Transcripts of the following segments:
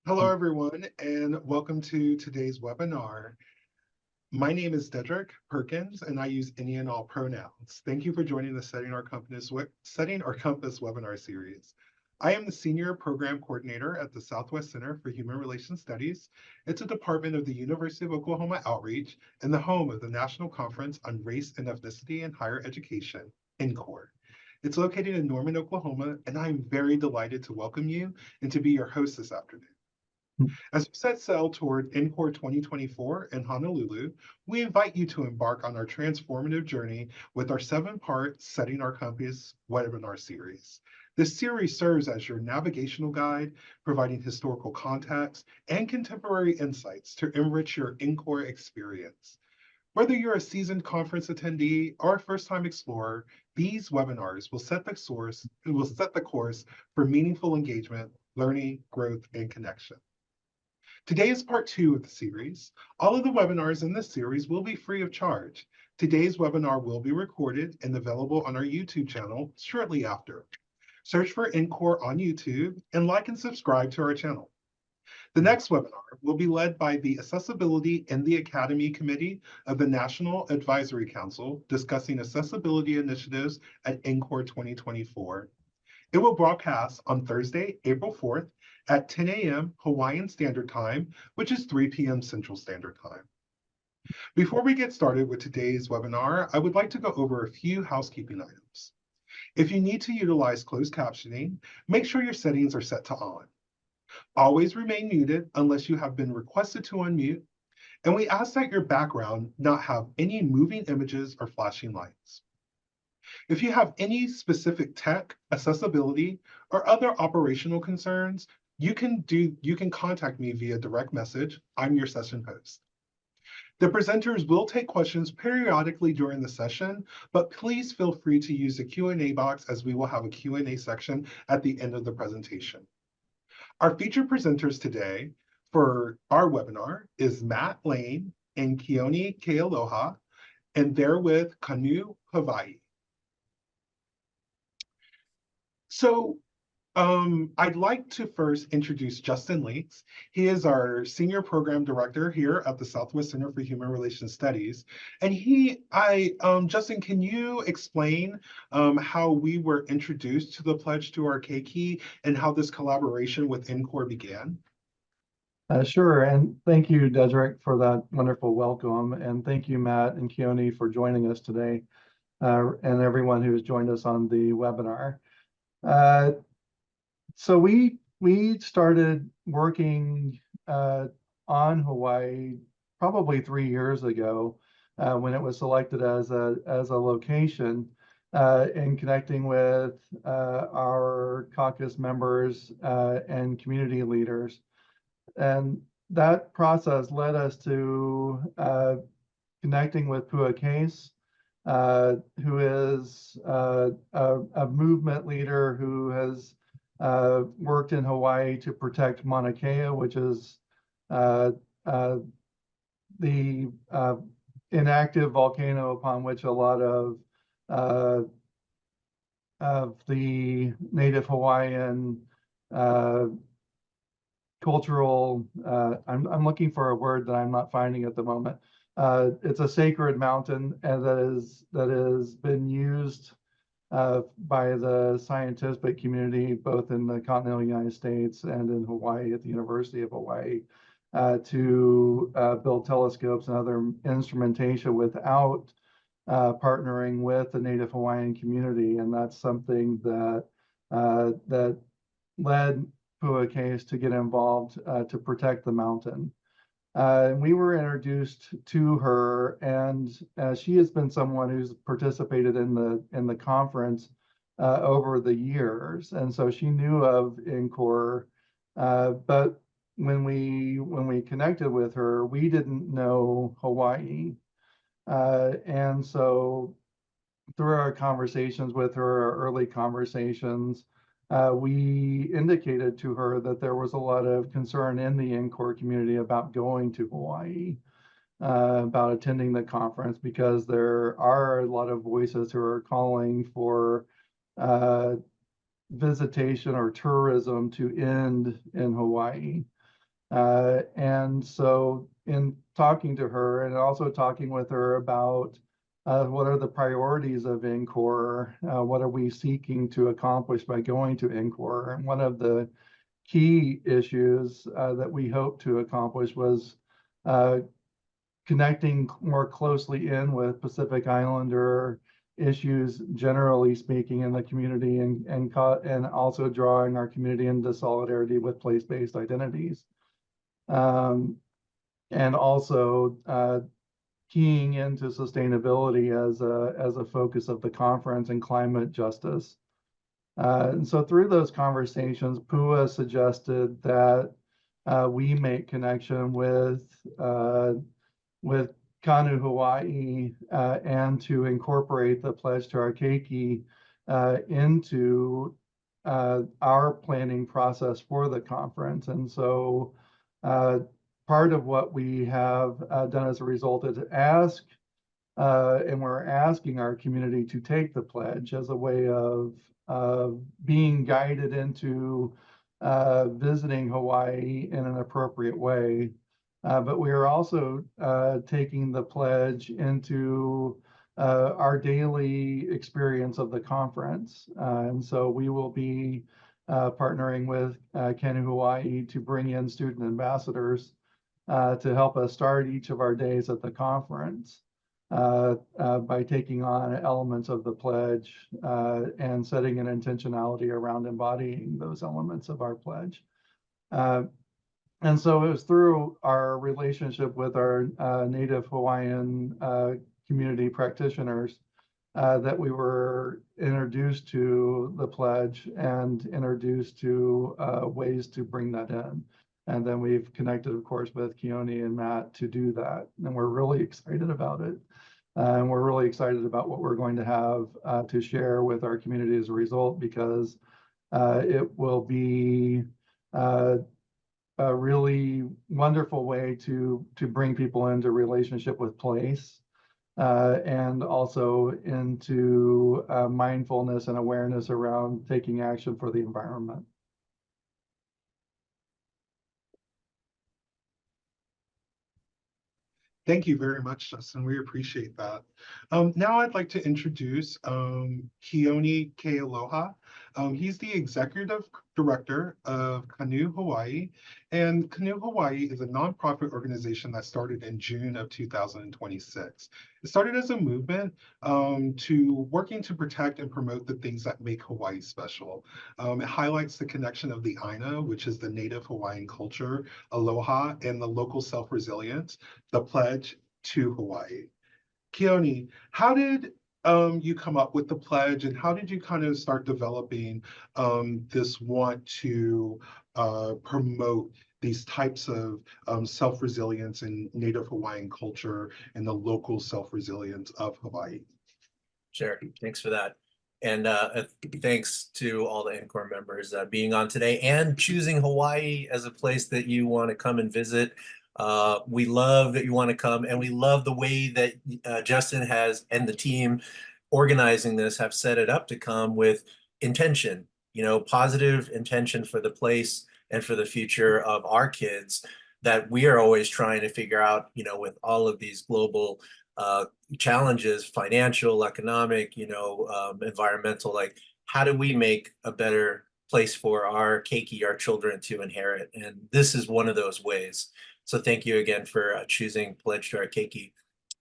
Hello, everyone, and welcome to today's webinar. My name is Dedrick Perkins, and I use any and all pronouns. Thank you for joining the Setting Our Compass webinar series. I am the Senior Program Coordinator at the Southwest Center for Human Relations Studies. It's a department of the University of Oklahoma Outreach and the home of the National Conference on Race and Ethnicity in Higher Education, NCORE. It's located in Norman, Oklahoma, and I'm very delighted to welcome you and to be your host this afternoon. As we set sail toward NCORE 2024 in Honolulu, we invite you to embark on our transformative journey with our 7-part Setting Our Compass webinar series. This series serves as your navigational guide, providing historical context and contemporary insights to enrich your NCORE experience. Whether you're a seasoned conference attendee or a first-time explorer, these webinars will set the course for meaningful engagement, learning, growth, and connection. Today is part 2 of the series. All of the webinars in this series will be free of charge. Today's webinar will be recorded and available on our YouTube channel shortly after. Search for NCORE on YouTube and like and subscribe to our channel. The next webinar will be led by the Accessibility in the Academy Committee of the National Advisory Council, discussing accessibility initiatives at NCORE 2024. It will broadcast on Thursday, April 4th at 10 a.m. Hawaiian Standard Time, which is 3 p.m. Central Standard Time. Before we get started with today's webinar, I would like to go over a few housekeeping items. If you need to utilize closed captioning, make sure your settings are set to on. Always remain muted unless you have been requested to unmute, and we ask that your background not have any moving images or flashing lights. If you have any specific tech, accessibility, or other operational concerns, you can contact me via direct message. I'm your session host. The presenters will take questions periodically during the session, but please feel free to use the Q&A box, as we will have a Q&A section at the end of the presentation. Our featured presenters today for our webinar is Matt Lane and Keoni Kealoha, and they're with Kanu Hawaii. So I'd like to first introduce Justin Leaks. He is our Senior Program Director here at the Southwest Center for Human Relations Studies. And Justin, can you explain how we were introduced to the Pledge to Our Keiki and how this collaboration with NCORE began? Sure, and thank you, Dedrick, for that wonderful welcome. And thank you, Matt and Keoni, for joining us today, and everyone who's joined us on the webinar. So we started working on Hawaii probably 3 years ago when it was selected as a location, in connecting with our caucus members and community leaders. And that process led us to connecting with Pua Case, who is a movement leader who has worked in Hawaii to protect Mauna Kea, which is the inactive volcano upon which a lot of the Native Hawaiian cultural, I'm looking for a word that I'm not finding at the moment. It's a sacred mountain, and that has been used by the scientific community, both in the continental United States and in Hawaii at the University of Hawaii, to build telescopes and other instrumentation without partnering with the Native Hawaiian community. And that's something that led Pua Case to get involved to protect the mountain. We were introduced to her, and she has been someone who's participated in the conference over the years, and so she knew of NCORE. But when we connected with her, we didn't know Hawaii, and so through our conversations with her, our early conversations, we indicated to her that there was a lot of concern in the NCORE community about going to Hawaii, about attending the conference, because there are a lot of voices who are calling for visitation or tourism to end in Hawaii. And so in talking to her and also talking with her about what are the priorities of NCORE, what are we seeking to accomplish by going to NCORE? And one of the key issues that we hope to accomplish was uh, connecting more closely in with Pacific Islander issues, generally speaking, in the community, and also drawing our community into solidarity with place-based identities. And also keying into sustainability as a focus of the conference and climate justice. And so through those conversations, PUA suggested that we make connection with Kanu Hawaii and to incorporate the pledge to our Keiki into our planning process for the conference. And so part of what we have done as a result is ask, and we're asking our community to take the pledge as a way of being guided into visiting Hawaii in an appropriate way. But we are also taking the pledge into our daily experience of the conference. And so we will be partnering with Kanu Hawaii to bring in student ambassadors to help us start each of our days at the conference by taking on elements of the pledge and setting an intentionality around embodying those elements of our pledge. And so it was through our relationship with our Native Hawaiian community practitioners that we were introduced to the pledge and introduced to ways to bring that in. And then we've connected, of course, with Keone and Matt to do that. And we're really excited about it. And we're really excited about what we're going to have to share with our community as a result, because it will be a really wonderful way to bring people into relationship with place and also into mindfulness and awareness around taking action for the environment. Thank you very much, Justin. We appreciate that. Now I'd like to introduce Keone Kealoha. He's the executive director of Kanu Hawaii. And Kanu Hawaii is a nonprofit organization that started in June of 2026. It started as a movement to working to protect and promote the things that make Hawaii special. It highlights the connection of the Aina, which is the native Hawaiian culture, aloha, and the local self-resilience, the pledge to Hawaii. Keone, how did you come up with the pledge, and how did you kind of start developing this want to promote these types of self-resilience in Native Hawaiian culture and the local self-resilience of Hawaii? Sure, thanks for that. And thanks to all the NCORE members being on today and choosing Hawaii as a place that you want to come and visit. We love that you want to come, and we love the way that Justin has and the team organizing this have set it up to come with intention, positive intention for the place and for the future of our kids that we are always trying to figure out, with all of these global challenges, financial, economic, environmental, like how do we make a better place for our Keiki, our children to inherit? And this is one of those ways. So thank you again for choosing Pledge to Our Keiki.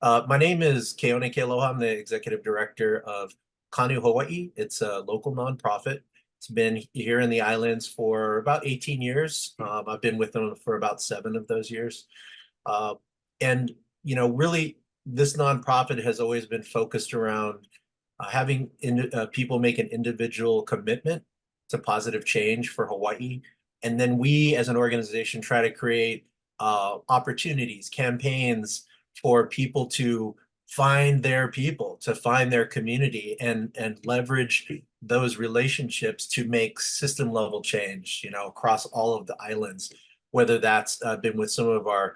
My name is Keone Kealoha. I'm the executive director of Kanu Hawaii. It's a local nonprofit. It's been here in the islands for about 18 years. I've been with them for about 7 of those years. And, really, this nonprofit has always been focused around having people make an individual commitment to positive change for Hawaii. And then we as an organization try to create opportunities, campaigns for people to find their people, to find their community, and leverage those relationships to make system level change, across all of the islands, whether that's been with some of our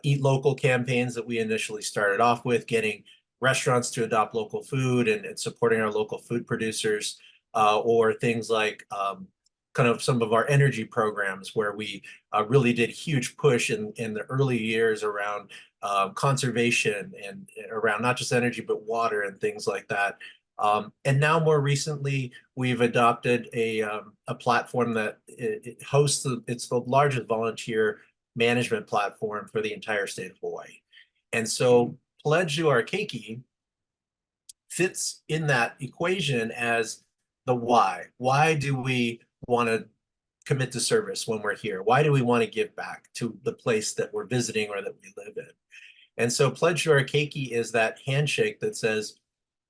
Eat Local campaigns that we initially started off with, getting restaurants to adopt local food and supporting our local food producers, or things like kind of some of our energy programs where we really did huge push in the early years around conservation and around not just energy, but water and things like that. And now more recently, we've adopted a platform that it hosts, it's the largest volunteer management platform for the entire state of Hawaii. And so Pledge to Our Keiki fits in that equation as the why. Why do we want to commit to service when we're here? Why do we want to give back to the place that we're visiting or that we live in? And so Pledge to Our Keiki is that handshake that says,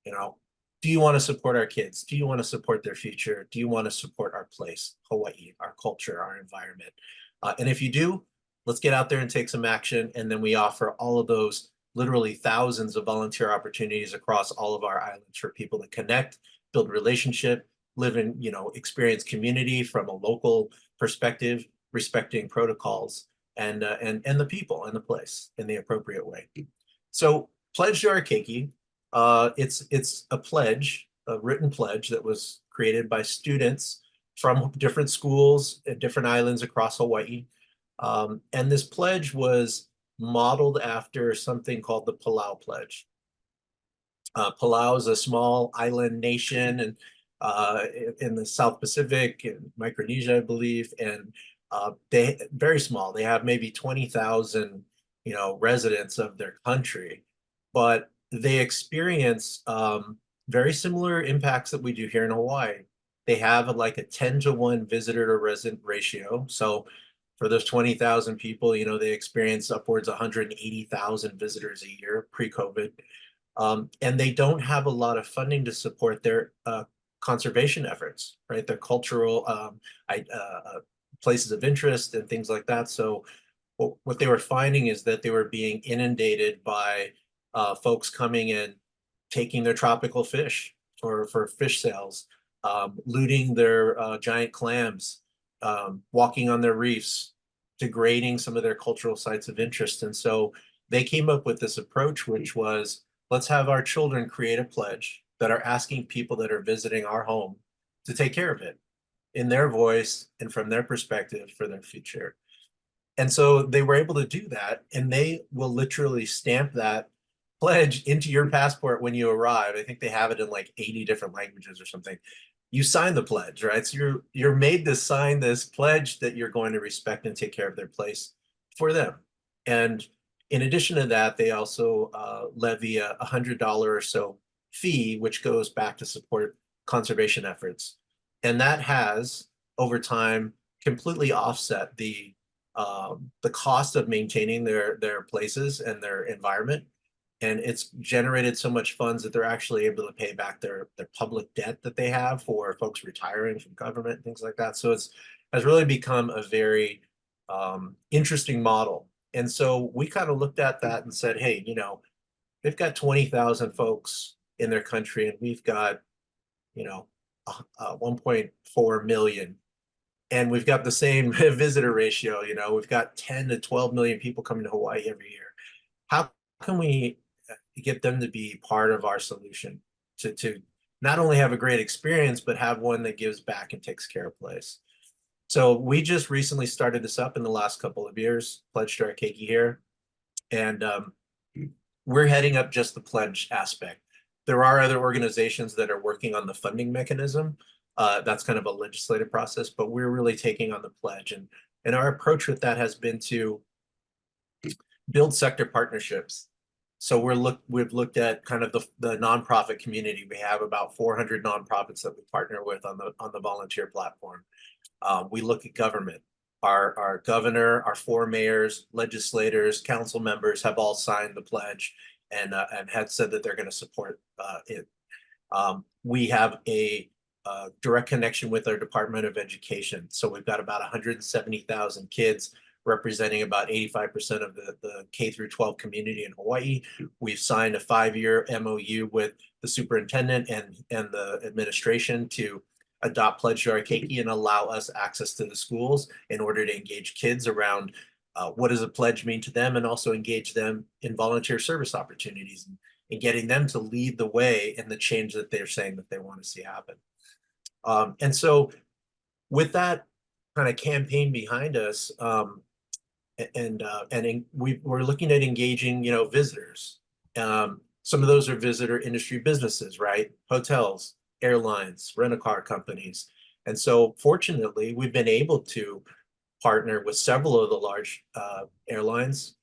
you know, do you want to support our kids? Do you want to support their future? Do you want to support our place, Hawaii, our culture, our environment? And if you do, let's get out there and take some action. And then we offer all of those literally thousands of volunteer opportunities across all of our islands for people to connect, build relationship, live in, experience community from a local perspective, respecting protocols and the people and the place in the appropriate way. So Pledge to Our Keiki, it's a pledge, a written pledge that was created by students from different schools at different islands across Hawaii. And this pledge was modeled after something called the Palau Pledge. Palau is a small island nation and in the South Pacific and Micronesia, I believe, and they very small. They have maybe 20,000, residents of their country, but they experience very similar impacts that we do here in Hawaii. They have like a 10-to-1 visitor to resident ratio. So for those 20,000 people, they experience upwards of 180,000 visitors a year pre-COVID. And they don't have a lot of funding to support their conservation efforts, right? Their cultural places of interest and things like that. So what they were finding is that they were being inundated by folks coming in, taking their tropical fish for fish sales, looting their giant clams, walking on their reefs, degrading some of their cultural sites of interest. And so they came up with this approach, which was, let's have our children create a pledge that are asking people that are visiting our home to take care of it in their voice and from their perspective for their future. And so they were able to do that, and they will literally stamp that pledge into your passport when you arrive. I think they have it in like 80 different languages or something. You sign the pledge, right? So you're made to sign this pledge that you're going to respect and take care of their place for them. And in addition to that, they also levy a $100 or so fee, which goes back to support conservation efforts. And that has, over time, completely offset the cost of maintaining their places and their environment. And it's generated so much funds that they're actually able to pay back their public debt that they have for folks retiring from government and things like that. So has really become a very interesting model. And so we kind of looked at that and said, hey, they've got 20,000 folks in their country, and we've got, 1.4 million. And we've got the same visitor ratio, we've got 10 to 12 million people coming to Hawaii every year. How can we get them to be part of our solution to not only have a great experience, but have one that gives back and takes care of place? So we just recently started this up in the last couple of years, Pledge to Our Keiki here. And we're heading up just the pledge aspect. There are other organizations that are working on the funding mechanism. That's kind of a legislative process, but we're really taking on the pledge. And our approach with that has been to build sector partnerships. So we've looked at kind of the nonprofit community. We have about 400 nonprofits that we partner with on the volunteer platform. We look at government. Our governor, our 4 mayors, legislators, council members have all signed the pledge and had said that they're going to support it. We have a direct connection with our Department of Education. So we've got about 170,000 kids representing about 85% of the K through 12 community in Hawaii. We've signed a 5-year MOU with the superintendent and the administration to adopt Pledge to Our Keiki and allow us access to the schools in order to engage kids around what does a pledge mean to them, and also engage them in volunteer service opportunities and getting them to lead the way in the change that they're saying that they want to see happen. And so with that kind of campaign behind us, we're looking at engaging, visitors. Some of those are visitor industry businesses, right? Hotels, airlines, rent-a-car companies. And so fortunately, we've been able to partner with several of the large airlines,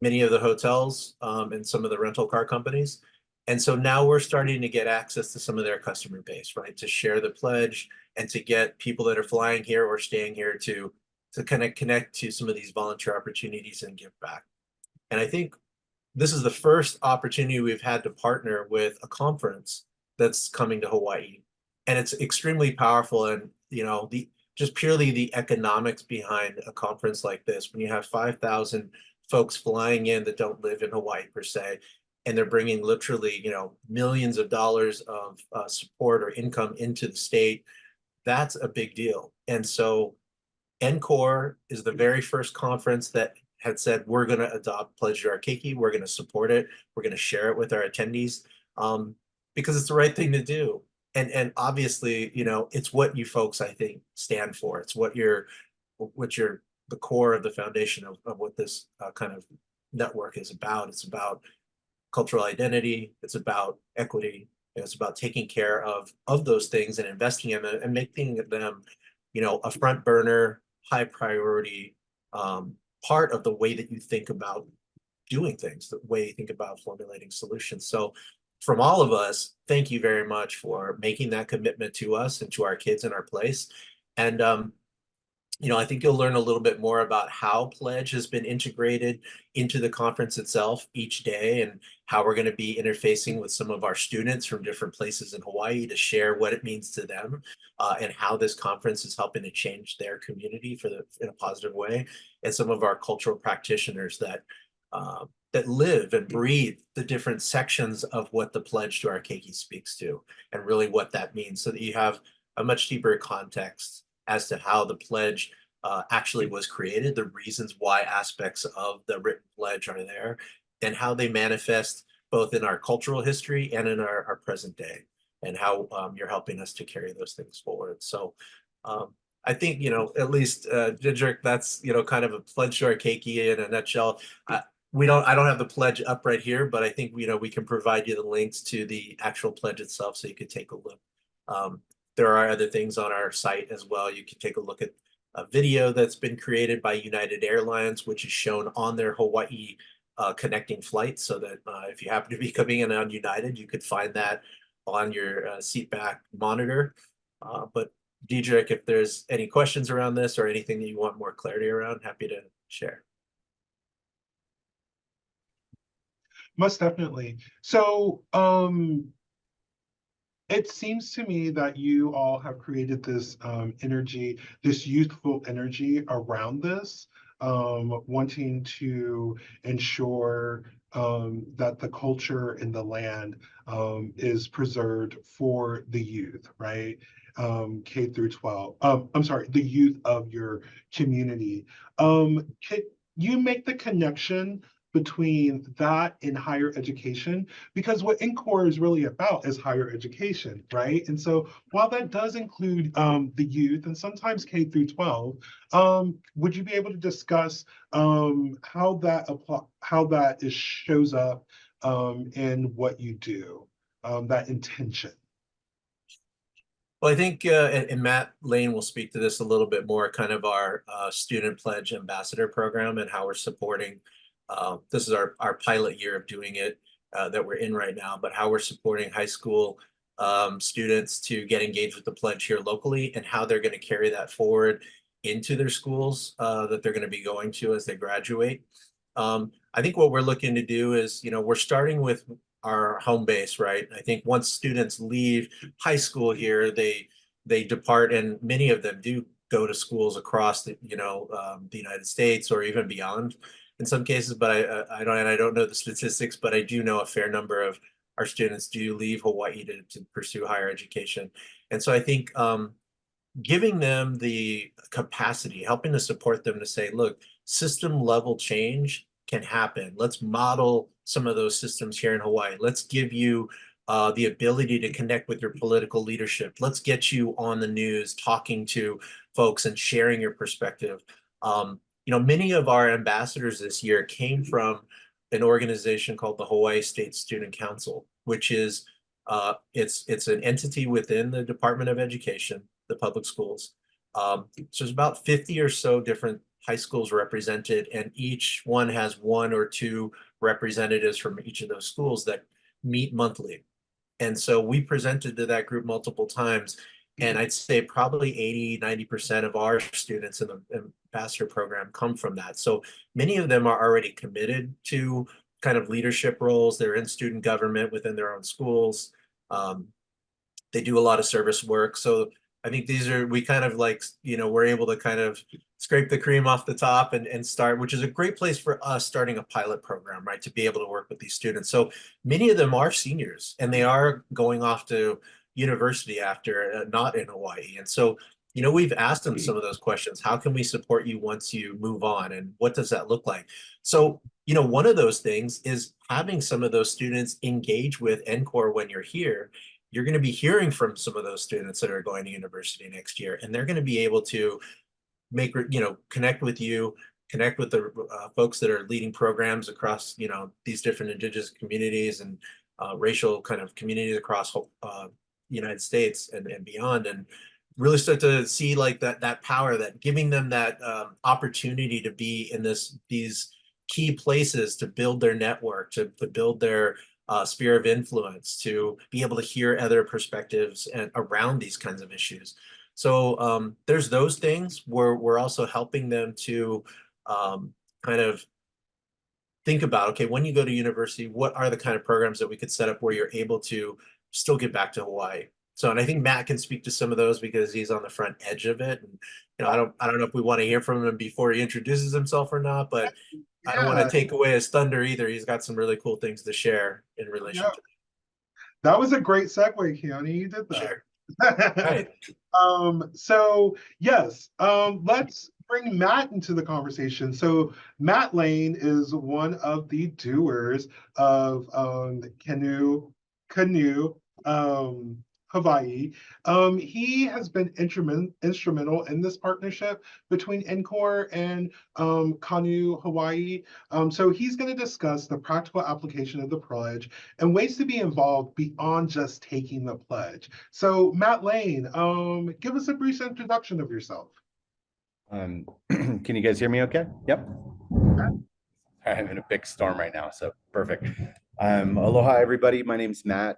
many of the hotels, and some of the rental car companies. And so now we're starting to get access to some of their customer base, right? To share the pledge and to get people that are flying here or staying here to kind of connect to some of these volunteer opportunities and give back. And I think this is the first opportunity we've had to partner with a conference that's coming to Hawaii. And it's extremely powerful. And, just purely the economics behind a conference like this, when you have 5,000 folks flying in that don't live in Hawaii per se, and they're bringing literally, millions of dollars of support or income into the state, that's a big deal. And so NCORE is the very first conference that had said, we're going to adopt Pledge to Our Keiki. We're going to support it. We're going to share it with our attendees, because it's the right thing to do. And obviously, it's what you folks, I think, stand for. It's what you're the core of the foundation of what this kind of network is about. It's about cultural identity. It's about equity. It's about taking care of those things and investing in them and making them, a front burner, high priority part of the way that you think about doing things, the way you think about formulating solutions. So from all of us, thank you very much for making that commitment to us and to our kids in our place. And I think you'll learn a little bit more about how Pledge has been integrated into the conference itself each day, and how we're going to be interfacing with some of our students from different places in Hawaii to share what it means to them, and how this conference is helping to change their community in a positive way, and some of our cultural practitioners that live and breathe the different sections of what the Pledge to Our Keiki speaks to, and really what that means, so that you have a much deeper context as to how the pledge actually was created, the reasons why aspects of the written pledge are there, and how they manifest both in our cultural history and in our present day, and how you're helping us to carry those things forward. So I think, at least, Didrik, that's, kind of a Pledge to Our Keiki in a nutshell. I don't have the pledge up right here, but I think, we can provide you the links to the actual pledge itself so you could take a look. There are other things on our site as well. You can take a look at a video that's been created by United Airlines, which is shown on their Hawaii connecting flights, so that if you happen to be coming in on United, you could find that on your seat back monitor. But Didrik, if there's any questions around this or anything that you want more clarity around, happy to share. Most definitely. So, it seems to me that you all have created this energy, this youthful energy around this, wanting to ensure that the culture in the land is preserved for the youth, right? K through 12. I'm sorry, the youth of your community. Can you make the connection between that and higher education? Because what NCORE is really about is higher education, right? And so while that does include the youth and sometimes K through 12, would you be able to discuss how that shows up in what you do, that intention? Well, I think, and Matt Lane will speak to this a little bit more, kind of our Student Pledge Ambassador program and how we're supporting. This is our pilot year of doing it that we're in right now, but how we're supporting high school students to get engaged with the pledge here locally, and how they're going to carry that forward into their schools that they're going to be going to as they graduate. I think what we're looking to do is, we're starting with our home base, right? I think once students leave high school here, they depart, and many of them do go to schools across the United States or even beyond in some cases. But I don't know the statistics, but I do know a fair number of our students do leave Hawaii to pursue higher education. And so I think giving them the capacity, helping to support them to say, look, system level change can happen. Let's model some of those systems here in Hawaii. Let's give you the ability to connect with your political leadership. Let's get you on the news, talking to folks and sharing your perspective. Many of our ambassadors this year came from an organization called the Hawaii State Student Council, which is it's an entity within the Department of Education, the public schools. So there's about 50 or so different high schools represented, and each one has one or two representatives from each of those schools that meet monthly. And so we presented to that group multiple times. And I'd say probably 80–90% of our students in the ambassador program come from that. So many of them are already committed to kind of leadership roles. They're in student government within their own schools. They do a lot of service work. So I think we kind of like, we're able to kind of scrape the cream off the top and start, which is a great place for us starting a pilot program, right? To be able to work with these students. So many of them are seniors and they are going off to university after, not in Hawaii. And so, we've asked them some of those questions. How can we support you once you move on? And what does that look like? So, one of those things is having some of those students engage with NCORE when you're here. You're going to be hearing from some of those students that are going to university next year, and they're going to be able to connect with you, connect with the folks that are leading programs across, these different indigenous communities and racial kind of communities across the United States and beyond, and really start to see like that power, that giving them that opportunity to be in these key places to build their network, to build their sphere of influence, to be able to hear other perspectives and around these kinds of issues. So there's those things where we're also helping them to kind of think about, okay, when you go to university, what are the kind of programs that we could set up where you're able to still get back to Hawaii? So, and I think Matt can speak to some of those because he's on the front edge of it. And I don't know if we want to hear from him before he introduces himself or not, but I don't want to take away his thunder either. He's got some really cool things to share in relation to that was a great segue, Keone. You did that. Sure. Right. So yes, let's bring Matt into the conversation. So Matt Lane is one of the doers of Canoe Hawaii. He has been instrumental in this partnership between NCORE and Kanu Hawaii. So he's going to discuss the practical application of the pledge and ways to be involved beyond just taking the pledge. So Matt Lane, give us a brief introduction of yourself. Can you guys hear me okay? Yep. I'm in a big storm right now, so perfect. Aloha, everybody. My name's Matt.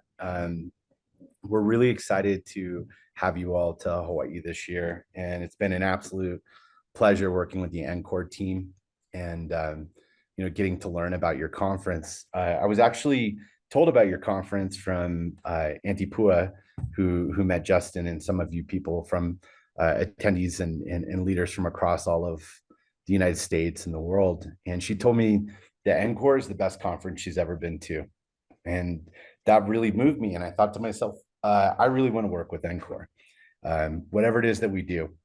We're really excited to have you all to Hawaii this year, and it's been an absolute pleasure working with the NCORE team and getting to learn about your conference. I was actually told about your conference from Auntie Pua, who met Justin and some of you people from attendees and leaders from across all of the United States and the world. And she told me that NCORE is the best conference she's ever been to. And that really moved me. And I thought to myself, I really want to work with NCORE, whatever it is that we do.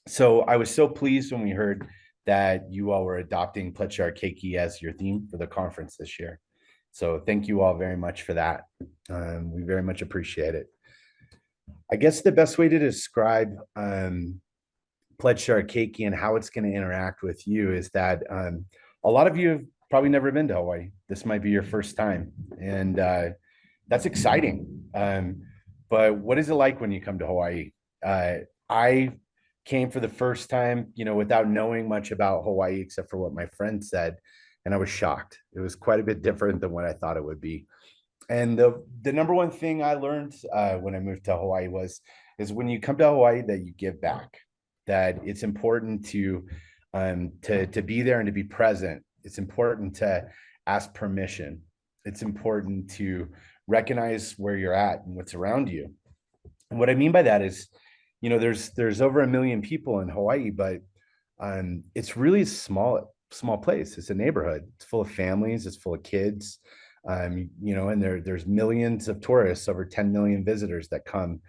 So I was so pleased when we heard that you all were adopting Pledge Our Keiki as your theme for the conference this year. So thank you all very much for that. We very much appreciate it. I guess the best way to describe Pledge Our Keiki and how it's going to interact with you is that a lot of you have probably never been to Hawaii. This might be your first time, and that's exciting. But what is it like when you come to Hawaii? I came for the first time, without knowing much about Hawaii except for what my friend said, and I was shocked. It was quite a bit different than what I thought it would be. And the number one thing I learned when I moved to Hawaii is when you come to Hawaii that you give back, that it's important to be there and to be present. It's important to ask permission. It's important to recognize where you're at and what's around you. And what I mean by that is, there's over 1 million people in Hawaii, but it's really a small place. It's a neighborhood. It's full of families. It's full of kids. And there's millions of tourists, over 10 million visitors that come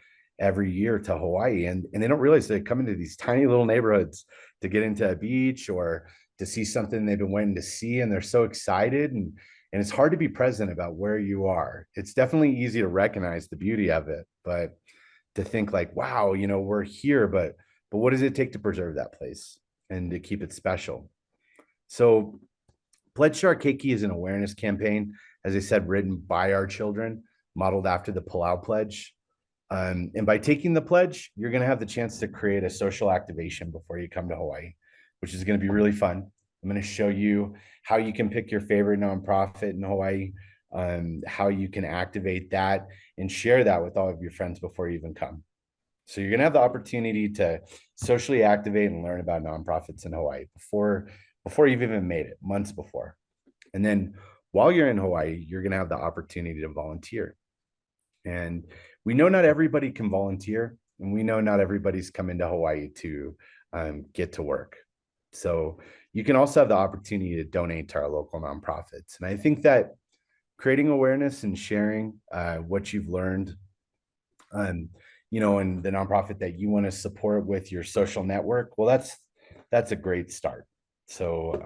every year to Hawaii. And they don't realize they come into these tiny little neighborhoods to get into a beach or to see something they've been waiting to see. And they're so excited. And and it's hard to be present about where you are. It's definitely easy to recognize the beauty of it, but to think like, wow, you know, we're here, but what does it take to preserve that place and to keep it special? So Pledge to Our Keiki is an awareness campaign, as I said, written by our children, modeled after the Palau Pledge. And by taking the pledge, you're going to have the chance to create a social activation before you come to Hawaii, which is going to be really fun. I'm going to show you how you can pick your favorite nonprofit in Hawaii, how you can activate that and share that with all of your friends before you even come. So you're going to have the opportunity to socially activate and learn about nonprofits in Hawaii before you've even made it, months before. And then while you're in Hawaii, you're going to have the opportunity to volunteer. And we know not everybody can volunteer, and we know not everybody's coming to Hawaii to get to work. So you can also have the opportunity to donate to our local nonprofits. And I think that creating awareness and sharing what you've learned, you know, and the nonprofit that you want to support with your social network, well, that's a great start. So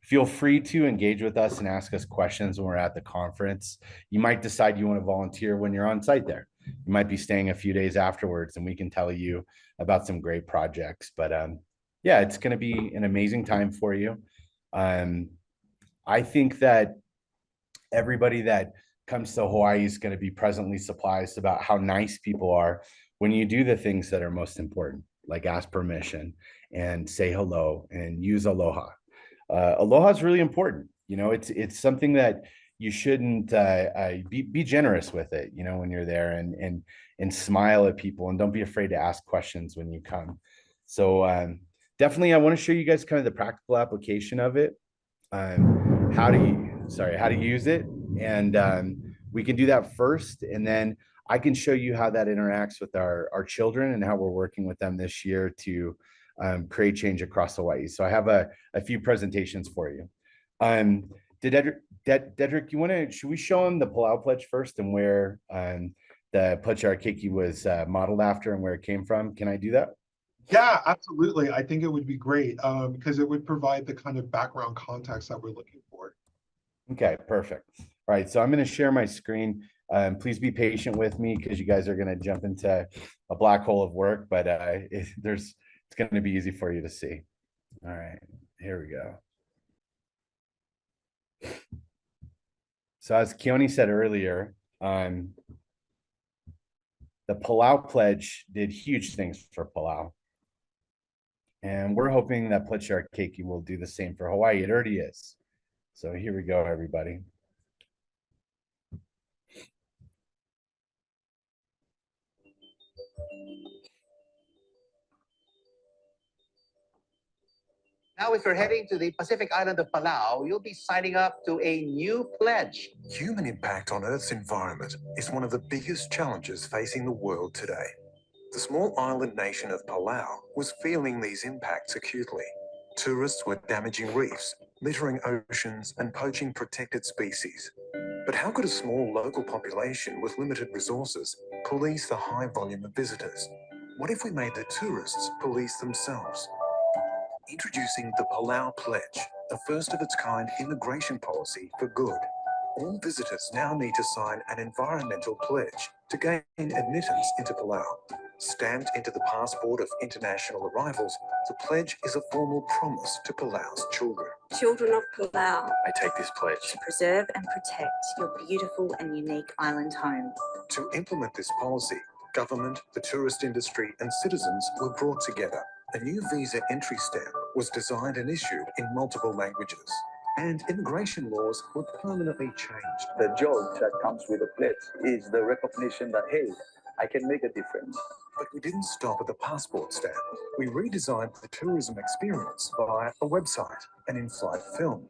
feel free to engage with us and ask us questions when we're at the conference. You might decide you want to volunteer when you're on site there. You might be staying a few days afterwards, and we can tell you about some great projects. But yeah, it's going to be an amazing time for you. I think that everybody that comes to Hawaii is going to be pleasantly surprised about how nice people are when you do the things that are most important, like ask permission and say hello and use aloha. Aloha is really important. You know, it's something that you shouldn't be generous with it, you know, when you're there, and smile at people, and don't be afraid to ask questions when you come. So definitely, I want to show you guys kind of the practical application of it, how to use it, and we can do that first, and then I can show you how that interacts with our children and how we're working with them this year to create change across Hawaii. So I have a few presentations for you. Dedrick, should we show them the Palau Pledge first and where the Pledge to Our Keiki was modeled after and where it came from? Can I do that? Yeah, absolutely. I think it would be great because it would provide the kind of background context that we're looking for. Okay, perfect. All right, so I'm going to share my screen. Please be patient with me because you guys are going to jump into a black hole of work, but it's going to be easy for you to see. All right, here we go. So as Keone said earlier, the Palau Pledge did huge things for Palau. And we're hoping that Pledge to Our Keiki will do the same for Hawaii. It already is. So here we go, everybody. Now, if you're heading to the Pacific island of Palau, you'll be signing up to a new pledge. Human impact on Earth's environment is one of the biggest challenges facing the world today. The small island nation of Palau was feeling these impacts acutely. Tourists were damaging reefs, littering oceans, and poaching protected species. But how could a small local population with limited resources police the high volume of visitors? What if we made the tourists police themselves? Introducing the Palau Pledge, a first-of-its-kind immigration policy for good. All visitors now need to sign an environmental pledge to gain admittance into Palau. Stamped into the passport of international arrivals, the pledge is a formal promise to Palau's children. Children of Palau, I take this pledge to preserve and protect your beautiful and unique island home. to implement this policy. Government, the tourist industry, and citizens were brought together. A new visa entry stamp was designed and issued in multiple languages, and immigration laws were permanently changed. The joy that comes with a pledge is the recognition that, hey, I can make a difference. But we didn't stop at the passport stamp. We redesigned the tourism experience via a website, an in-flight film,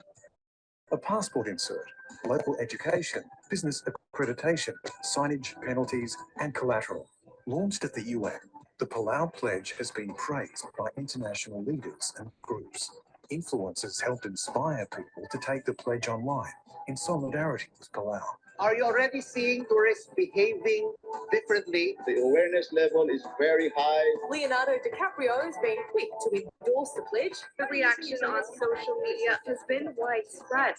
a passport insert, local education, business accreditation, signage, penalties, and collateral. Launched at the UN, the Palau Pledge has been praised by international leaders and groups. Influencers helped inspire people to take the pledge online in solidarity with Palau. Are you already seeing tourists behaving differently? The awareness level is very high. Leonardo DiCaprio has been quick to endorse the pledge. The reaction on social media has been widespread.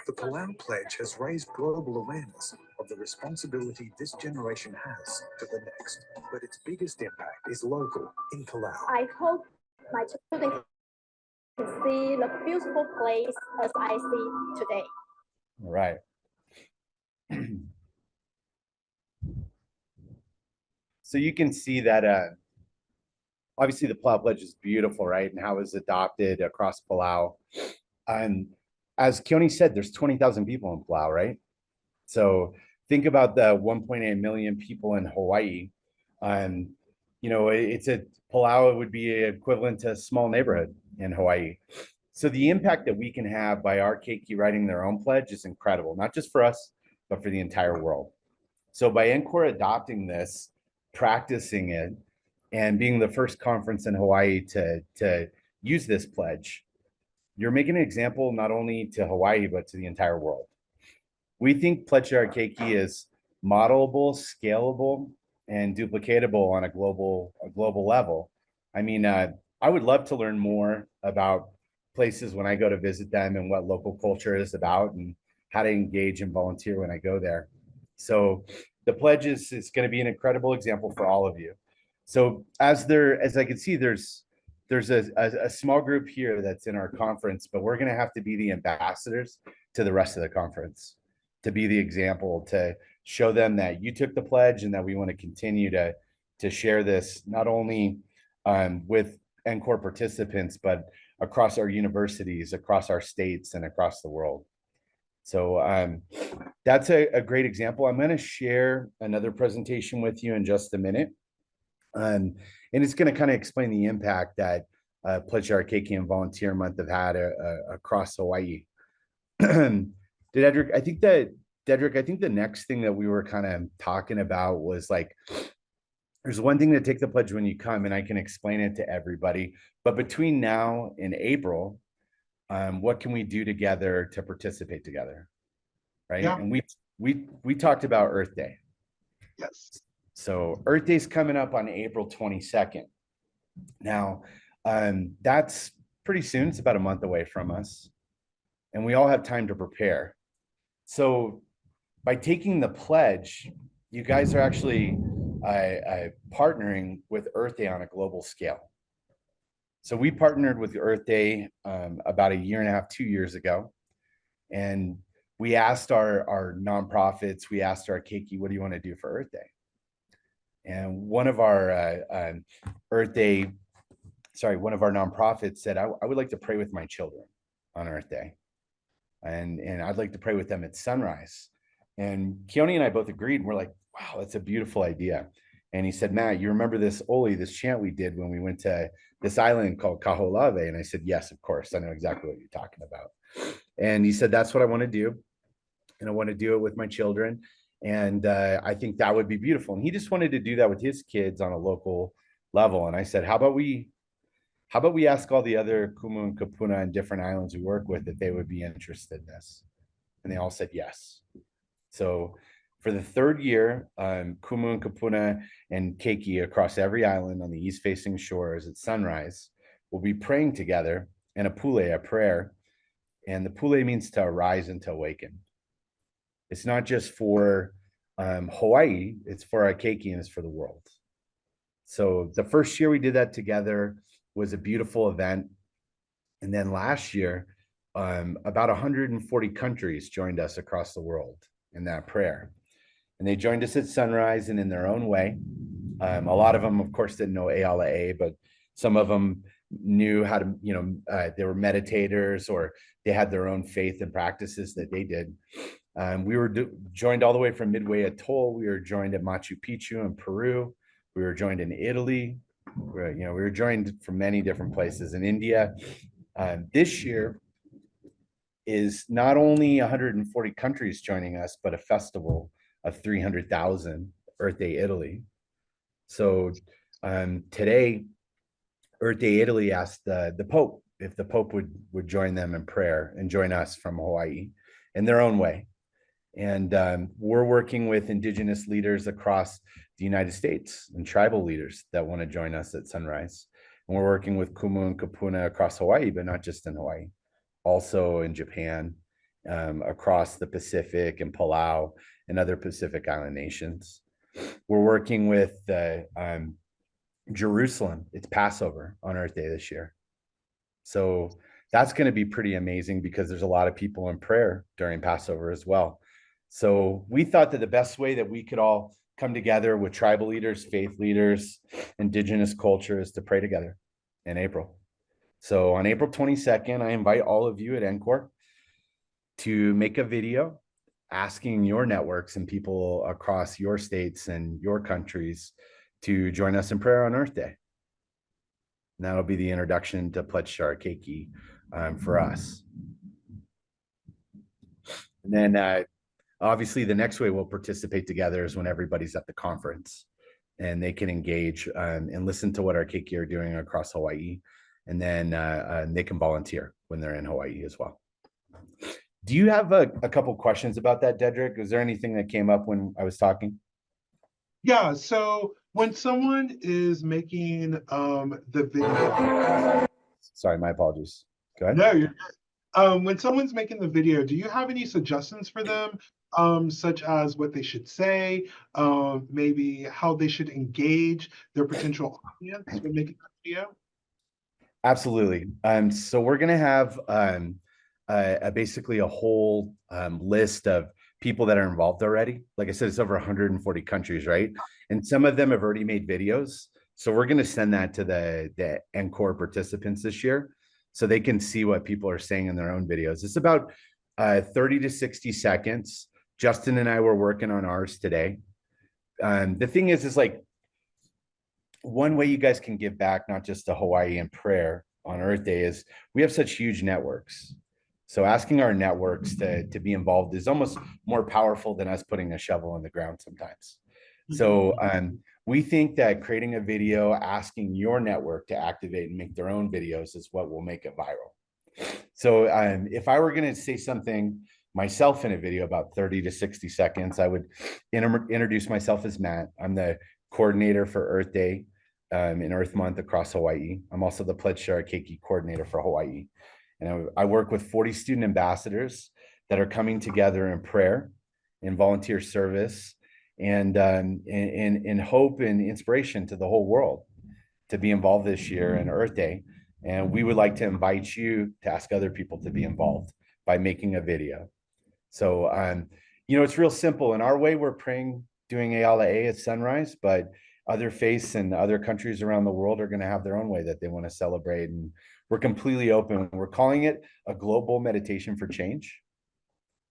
The Palau Pledge has raised global awareness of the responsibility this generation has to the next. But its biggest impact is local in Palau. I hope my children can see the beautiful place as I see today. All right. So you can see that obviously the Palau Pledge is beautiful, right? And how it was adopted across Palau. As Keone said, there's 20,000 people in Palau, right? So think about the 1.8 million people in Hawaii. You know, Palau would be equivalent to a small neighborhood in Hawaii. So the impact that we can have by our Keiki writing their own pledge is incredible, not just for us, but for the entire world. So by NCORE adopting this, practicing it, and being the first conference in Hawaii to use this pledge, you're making an example not only to Hawaii, but to the entire world. We think Pledge to Our Keiki is modelable, scalable, and duplicatable on a global level. I mean, I would love to learn more about places when I go to visit them and what local culture is about and how to engage and volunteer when I go there. So the pledge is going to be an incredible example for all of you. So as I can see, there's a small group here that's in our conference, but we're going to have to be the ambassadors to the rest of the conference, to be the example, to show them that you took the pledge and that we want to continue to share this not only with NCORE participants, but across our universities, across our states, and across the world. So that's a great example. I'm going to share another presentation with you in just a minute. And it's going to kind of explain the impact that Pledge to Our Keiki and Volunteer Month have had across Hawaii. Dedrick, I think the next thing that we were kind of talking about was like, there's one thing to take the pledge when you come, and I can explain it to everybody. But between now and April, what can we do together to participate together, right? Yeah. And we talked about Earth Day. Yes. So Earth Day's coming up on April 22nd. Now, that's pretty soon. It's about a month away from us, and we all have time to prepare. So by taking the pledge, you guys are actually partnering with Earth Day on a global scale. So we partnered with Earth Day about a year and a half, 2 years ago. And we asked our nonprofits, we asked our Keiki, what do you want to do for Earth Day? And one of our one of our nonprofits said, I would like to pray with my children on Earth Day. And I'd like to pray with them at sunrise. And Keone and I both agreed. And we're like, wow, that's a beautiful idea. And he said, Matt, you remember this this chant we did when we went to this island called Kaho'olawe? And I said, yes, of course. I know exactly what you're talking about. And he said, that's what I want to do. And I want to do it with my children. And I think that would be beautiful. And he just wanted to do that with his kids on a local level. And I said, how about we ask all the other kumu and kapuna and different islands we work with if they would be interested in this? And they all said yes. So for the third year, kumu and kapuna and keiki across every island on the east facing shores at sunrise will be praying together in a pule, a prayer. And the pule means to arise and to awaken. It's not just for Hawaii, it's for our keiki and it's for the world. So the first year we did that together was a beautiful event. And then last year, about 140 countries joined us across the world in that prayer. And they joined us at sunrise and in their own way. A lot of them, of course, didn't know Eala'a, but some of them knew how to, they were meditators or they had their own faith and practices that they did. We were joined all the way from Midway Atoll. We were joined at Machu Picchu in Peru. We were joined in Italy. We were joined from many different places in India. This year is not only 140 countries joining us, but a festival of 300,000, Earth Day Italy. So today, Earth Day Italy asked the Pope if the Pope would join them in prayer and join us from Hawaii in their own way. And we're working with indigenous leaders across the United States and tribal leaders that want to join us at Sunrise. And we're working with Kumu and Kapuna across Hawaii, but not just in Hawaii, also in Japan, across the Pacific and Palau and other Pacific Island nations. We're working with Jerusalem. It's Passover on Earth Day this year. So that's going to be pretty amazing because there's a lot of people in prayer during Passover as well. So we thought that the best way that we could all come together with tribal leaders, faith leaders, indigenous cultures to pray together in April. So on April 22nd, I invite all of you at NCORE to make a video asking your networks and people across your states and your countries to join us in prayer on Earth Day. And that'll be the introduction to Pledge to Our Keiki for us. And then obviously the next way we'll participate together is when everybody's at the conference and they can engage and listen to what our Keiki are doing across Hawaii. And then they can volunteer when they're in Hawaii as well. Do you have a couple questions about that, Dedrick? Was there anything that came up when I was talking? Yeah, so when someone is making the video. Sorry, my apologies. Go ahead. No, you're good. When someone's making the video, do you have any suggestions for them, such as what they should say, maybe how they should engage their potential audience when making that video? Absolutely. So we're going to have basically a whole list of people that are involved already. Like I said, it's over 140 countries, right? And some of them have already made videos. So we're going to send that to the NCORE participants this year so they can see what people are saying in their own videos. It's about 30 to 60 seconds. Justin and I were working on ours today. The thing is like, one way you guys can give back, not just to Hawaii and prayer on Earth Day, is we have such huge networks. So asking our networks to be involved is almost more powerful than us putting a shovel in the ground sometimes. So we think that creating a video, asking your network to activate and make their own videos is what will make it viral. So if I were going to say something myself in a video about 30 to 60 seconds, I would introduce myself as Matt. I'm the coordinator for Earth Day in Earth Month across Hawaii. I'm also the Pledge to Our Keiki coordinator for Hawaii. And I work with 40 student ambassadors that are coming together in prayer, in volunteer service, and in hope and inspiration to the whole world to be involved this year in Earth Day. And we would like to invite you to ask other people to be involved by making a video. So, it's real simple. In our way, we're praying, doing E'ala at sunrise, but other faiths and other countries around the world are going to have their own way that they want to celebrate. And we're completely open. We're calling it a global meditation for change.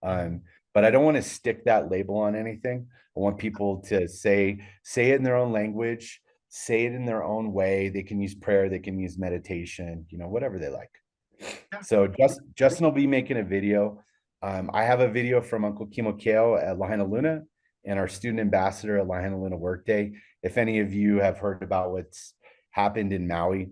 But I don't want to stick that label on anything. I want people to say it in their own language, say it in their own way. They can use prayer, they can use meditation, whatever they like. So Justin will be making a video. I have a video from Uncle Kimokeo at Lahaina Luna and our student ambassador at Lahaina Luna Workday. If any of you have heard about what's happened in Maui,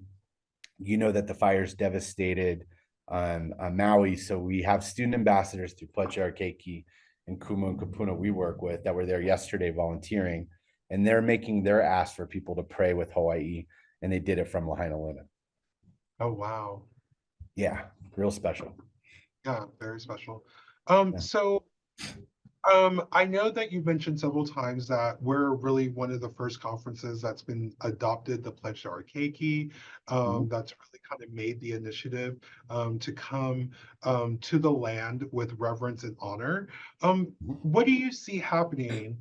you know that the fires devastated Maui. So we have student ambassadors through Pledge Our Keiki and Kumu and Kapuna we work with that were there yesterday volunteering, and they're making their ask for people to pray with Hawaii, and they did it from Lahaina Luna. Oh, wow. Yeah, real special. Yeah, very special. So I know that you've mentioned several times that we're really one of the first conferences that's been adopted the Pledge to Our Keiki. That's really kind of made the initiative to come to the land with reverence and honor. What do you see happening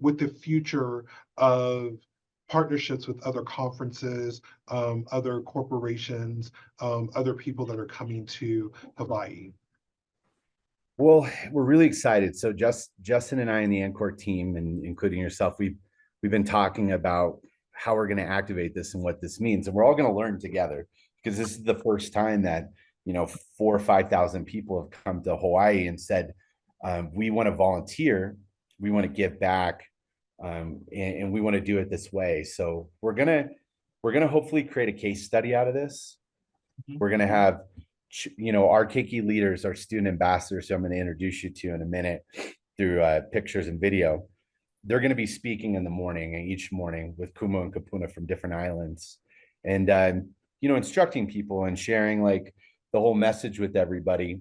with the future of partnerships with other conferences, other corporations, other people that are coming to Hawaii? Well, we're really excited. So Justin and I and the NCORE team, and including yourself, we've been talking about how we're going to activate this and what this means. And we're all going to learn together, because this is the first time that, 4,000 or 5,000 people have come to Hawaii and said, we want to volunteer, we want to give back, and we want to do it this way. So we're gonna hopefully create a case study out of this. We're gonna have our Keiki leaders, our student ambassadors, who I'm going to introduce you to in a minute through pictures and video. They're going to be speaking in the morning, each morning, with Kumu and Kapuna from different islands, and instructing people and sharing like the whole message with everybody.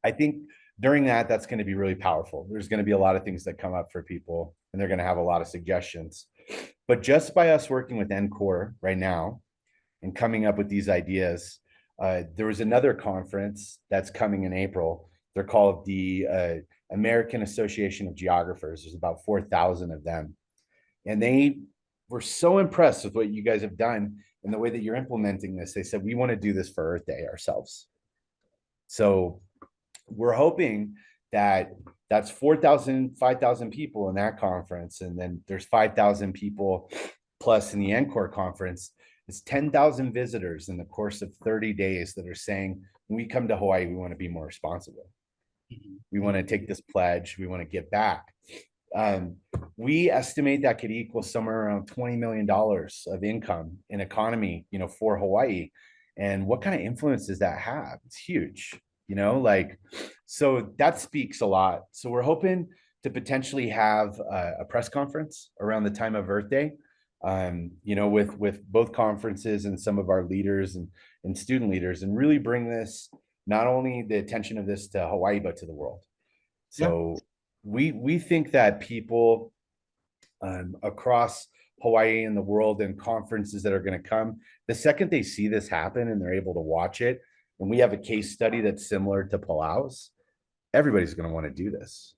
I think during that's going to be really powerful. There's going to be a lot of things that come up for people, and they're going to have a lot of suggestions. But just by us working with NCORE right now and coming up with these ideas, there was another conference that's coming in April. They're called the American Association of Geographers. There's about 4,000 of them. And they were so impressed with what you guys have done and the way that you're implementing this. They said, we want to do this for Earth Day ourselves. So we're hoping that that's 4,000, 5,000 people in that conference. And then there's 5,000 people plus in the NCORE conference. It's 10,000 visitors in the course of 30 days that are saying, when we come to Hawaii, we want to be more responsible. We want to take this pledge. We want to give back. We estimate that could equal somewhere around $20 million of income in economy, for Hawaii. And what kind of influence does that have? It's huge, so that speaks a lot. So we're hoping to potentially have a press conference around the time of Earth Day, with both conferences and some of our leaders and student leaders, and really bring this, not only the attention of this to Hawaii, but to the world. So we think that people across Hawaii and the world and conferences that are going to come, the second they see this happen and they're able to watch it, and we have a case study that's similar to Palau's, everybody's going to want to do this.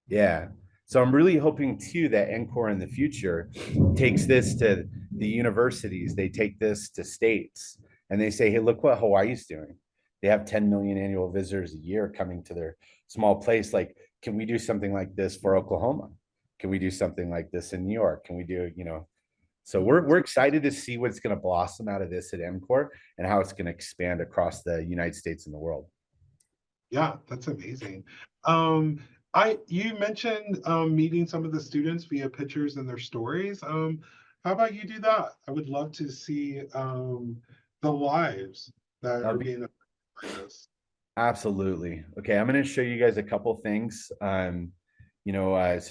Yeah. So I'm really hoping too that NCORE in the future takes this to the universities. They take this to states and they say, hey, look what Hawaii's doing. They have 10 million annual visitors a year coming to their small place. Like, can we do something like this for Oklahoma? Can we do something like this in New York? Can we do, so we're excited to see what's going to blossom out of this at NCORE and how it's going to expand across the United States and the world. Yeah, that's amazing. You mentioned meeting some of the students via pictures and their stories. How about you do that? I would love to see the lives that are being affected by this. Absolutely. Okay, I'm going to show you guys a couple things. So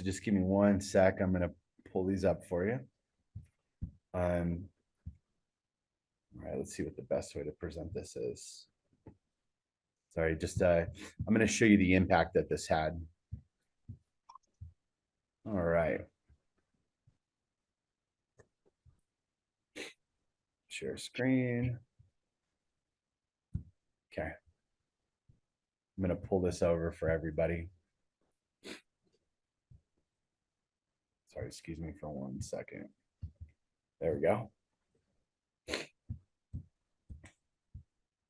just give me 1 sec. I'm going to pull these up for you. All right, let's see what the best way to present this is. Sorry, I'm going to show you the impact that this had. All right. Share screen. Okay. I'm going to pull this over for everybody. Sorry, excuse me for 1 second. There we go.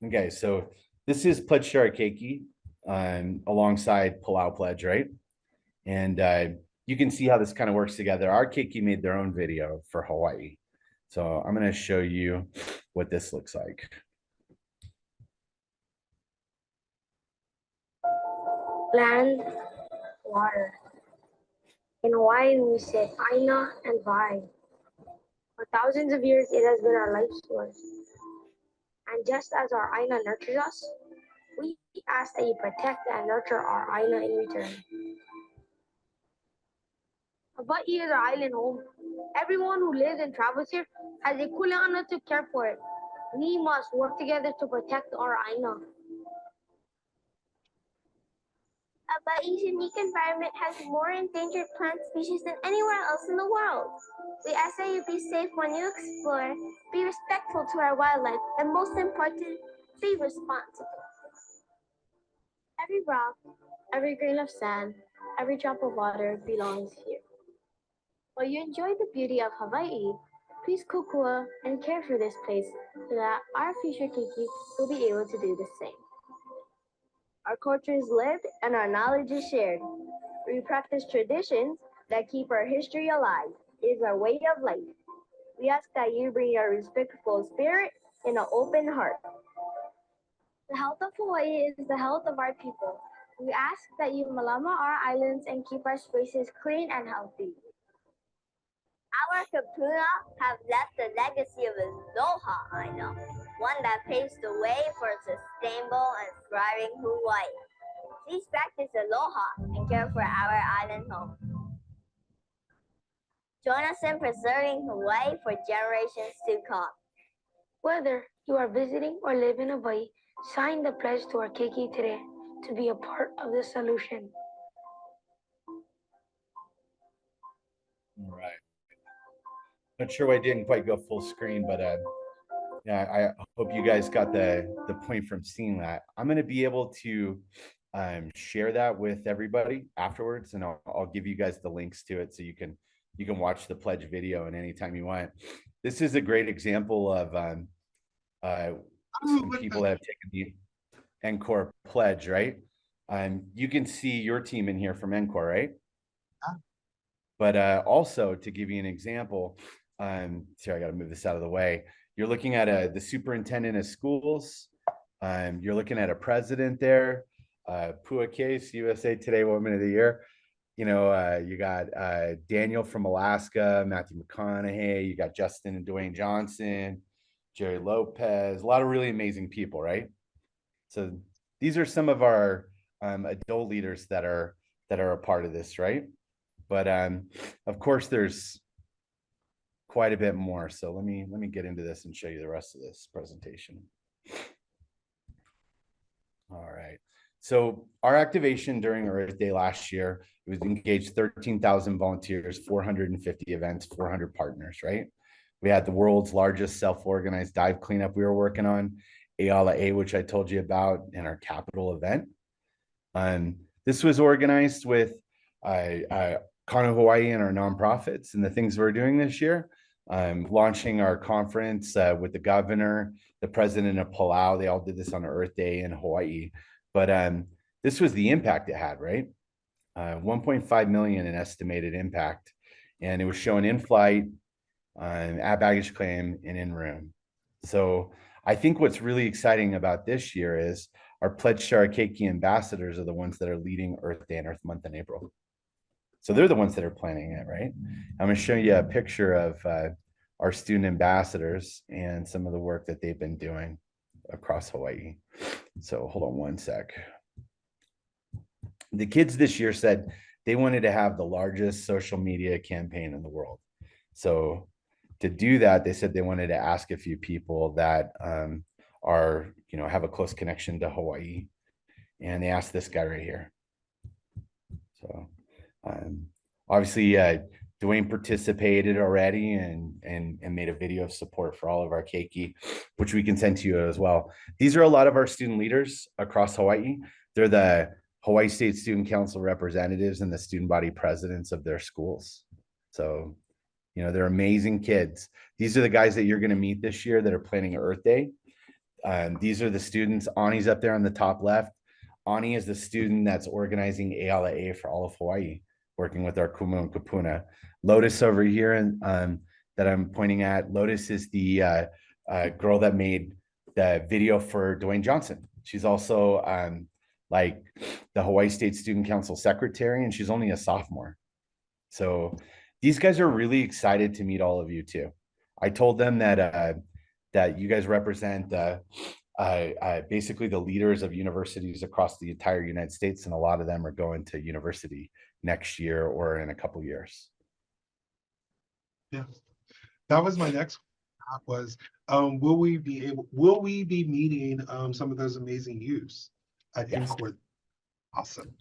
Okay, so this is Pledge to Our Keiki alongside Palau Pledge, right? And you can see how this kind of works together. Our Keiki made their own video for Hawaii. So I'm going to show you what this looks like. Land, water. In Hawaii, we say Aina and Vai. For thousands of years, it has been our life source. And just as our Aina nurtures us, we ask that you protect and nurture our Aina in return. Hawaii is our island home. Everyone who lives and travels here has a kuleana to care for it. We must work together to protect our Aina. Hawaii's unique environment has more endangered plant species than anywhere else in the world. We ask that you be safe when you explore, be respectful to our wildlife, and most important, be responsible. Every rock, every grain of sand, every drop of water belongs here. While you enjoy the beauty of Hawaii, please kukua and care for this place so that our future Keiki will be able to do the same. Our culture is lived and our knowledge is shared. We practice traditions that keep our history alive. It is our way of life. We ask that you bring your respectful spirit and an open heart. The health of Hawaii is the health of our people. We ask that you malama our islands and keep our spaces clean and healthy. Our kapuna have left a legacy of aloha, Aina. one that paves the way for a sustainable and thriving Hawaii. Please practice aloha and care for our island home. Join us in preserving Hawaii for generations to come. Whether you are visiting or live in Hawaii, sign the pledge to our Keiki today to be a part of the solution. All right. Not sure why I didn't quite go full screen, but yeah, I hope you guys got the point from seeing that. I'm going to be able to share that with everybody afterwards, and I'll give you guys the links to it so you can watch the pledge video and anytime you want. This is a great example of some people that have taken the Encore pledge, right? You can see your team in here from Encore, right? But also to give you an example, sorry, I got to move this out of the way. You're looking at the superintendent of schools. You're looking at a president there, Pua Case, USA Today Woman of the Year. You know, you got Daniel from Alaska, Matthew McConaughey. You got Justin and Dwayne Johnson, Jerry Lopez. A lot of really amazing people, right? So these are some of our adult leaders that are a part of this, right? But of course, there's quite a bit more. So let me get into this and show you the rest of this presentation. All right. So our activation during Earth Day last year, it was engaged 13,000 volunteers, 450 events, 400 partners, right? We had the world's largest self-organized dive cleanup we were working on, Ayala A, which I told you about in our capital event. This was organized with Kona Hawaii and our nonprofits and the things we're doing this year. Launching our conference with the governor, the president of Palau. They all did this on Earth Day in Hawaii. But this was the impact it had, right? 1.5 million in estimated impact. And it was shown in flight, at baggage claim, and in room. So I think what's really exciting about this year is our Pledge to our Keiki ambassadors are the ones that are leading Earth Day and Earth Month in April. So they're the ones that are planning it, right? I'm going to show you a picture of our student ambassadors and some of the work that they've been doing across Hawaii. So hold on one sec. The kids this year said they wanted to have the largest social media campaign in the world. So to do that, they said they wanted to ask a few people that are, you know, have a close connection to Hawaii. And they asked this guy right here. So obviously, Dwayne participated already and made a video of support for all of our Keiki, which we can send to you as well. These are a lot of our student leaders across Hawaii. They're the Hawaii State Student Council representatives and the student body presidents of their schools. So, you know, they're amazing kids. These are the guys that you're going to meet this year that are planning Earth Day. These are the students. Ani's up there on the top left. Ani is the student that's organizing Ayala A for all of Hawaii, working with our Kumu and Kupuna. Lotus over here and that I'm pointing at. Lotus is the girl that made the video for Dwayne Johnson. She's also like the Hawaii State Student Council secretary, and she's only a sophomore. So these guys are really excited to meet all of you too. I told them that that you guys represent basically the leaders of universities across the entire United States, and a lot of them are going to university next year or in a couple years. Yeah, that was my next was will we be meeting some of those amazing youths at Encore? Awesome.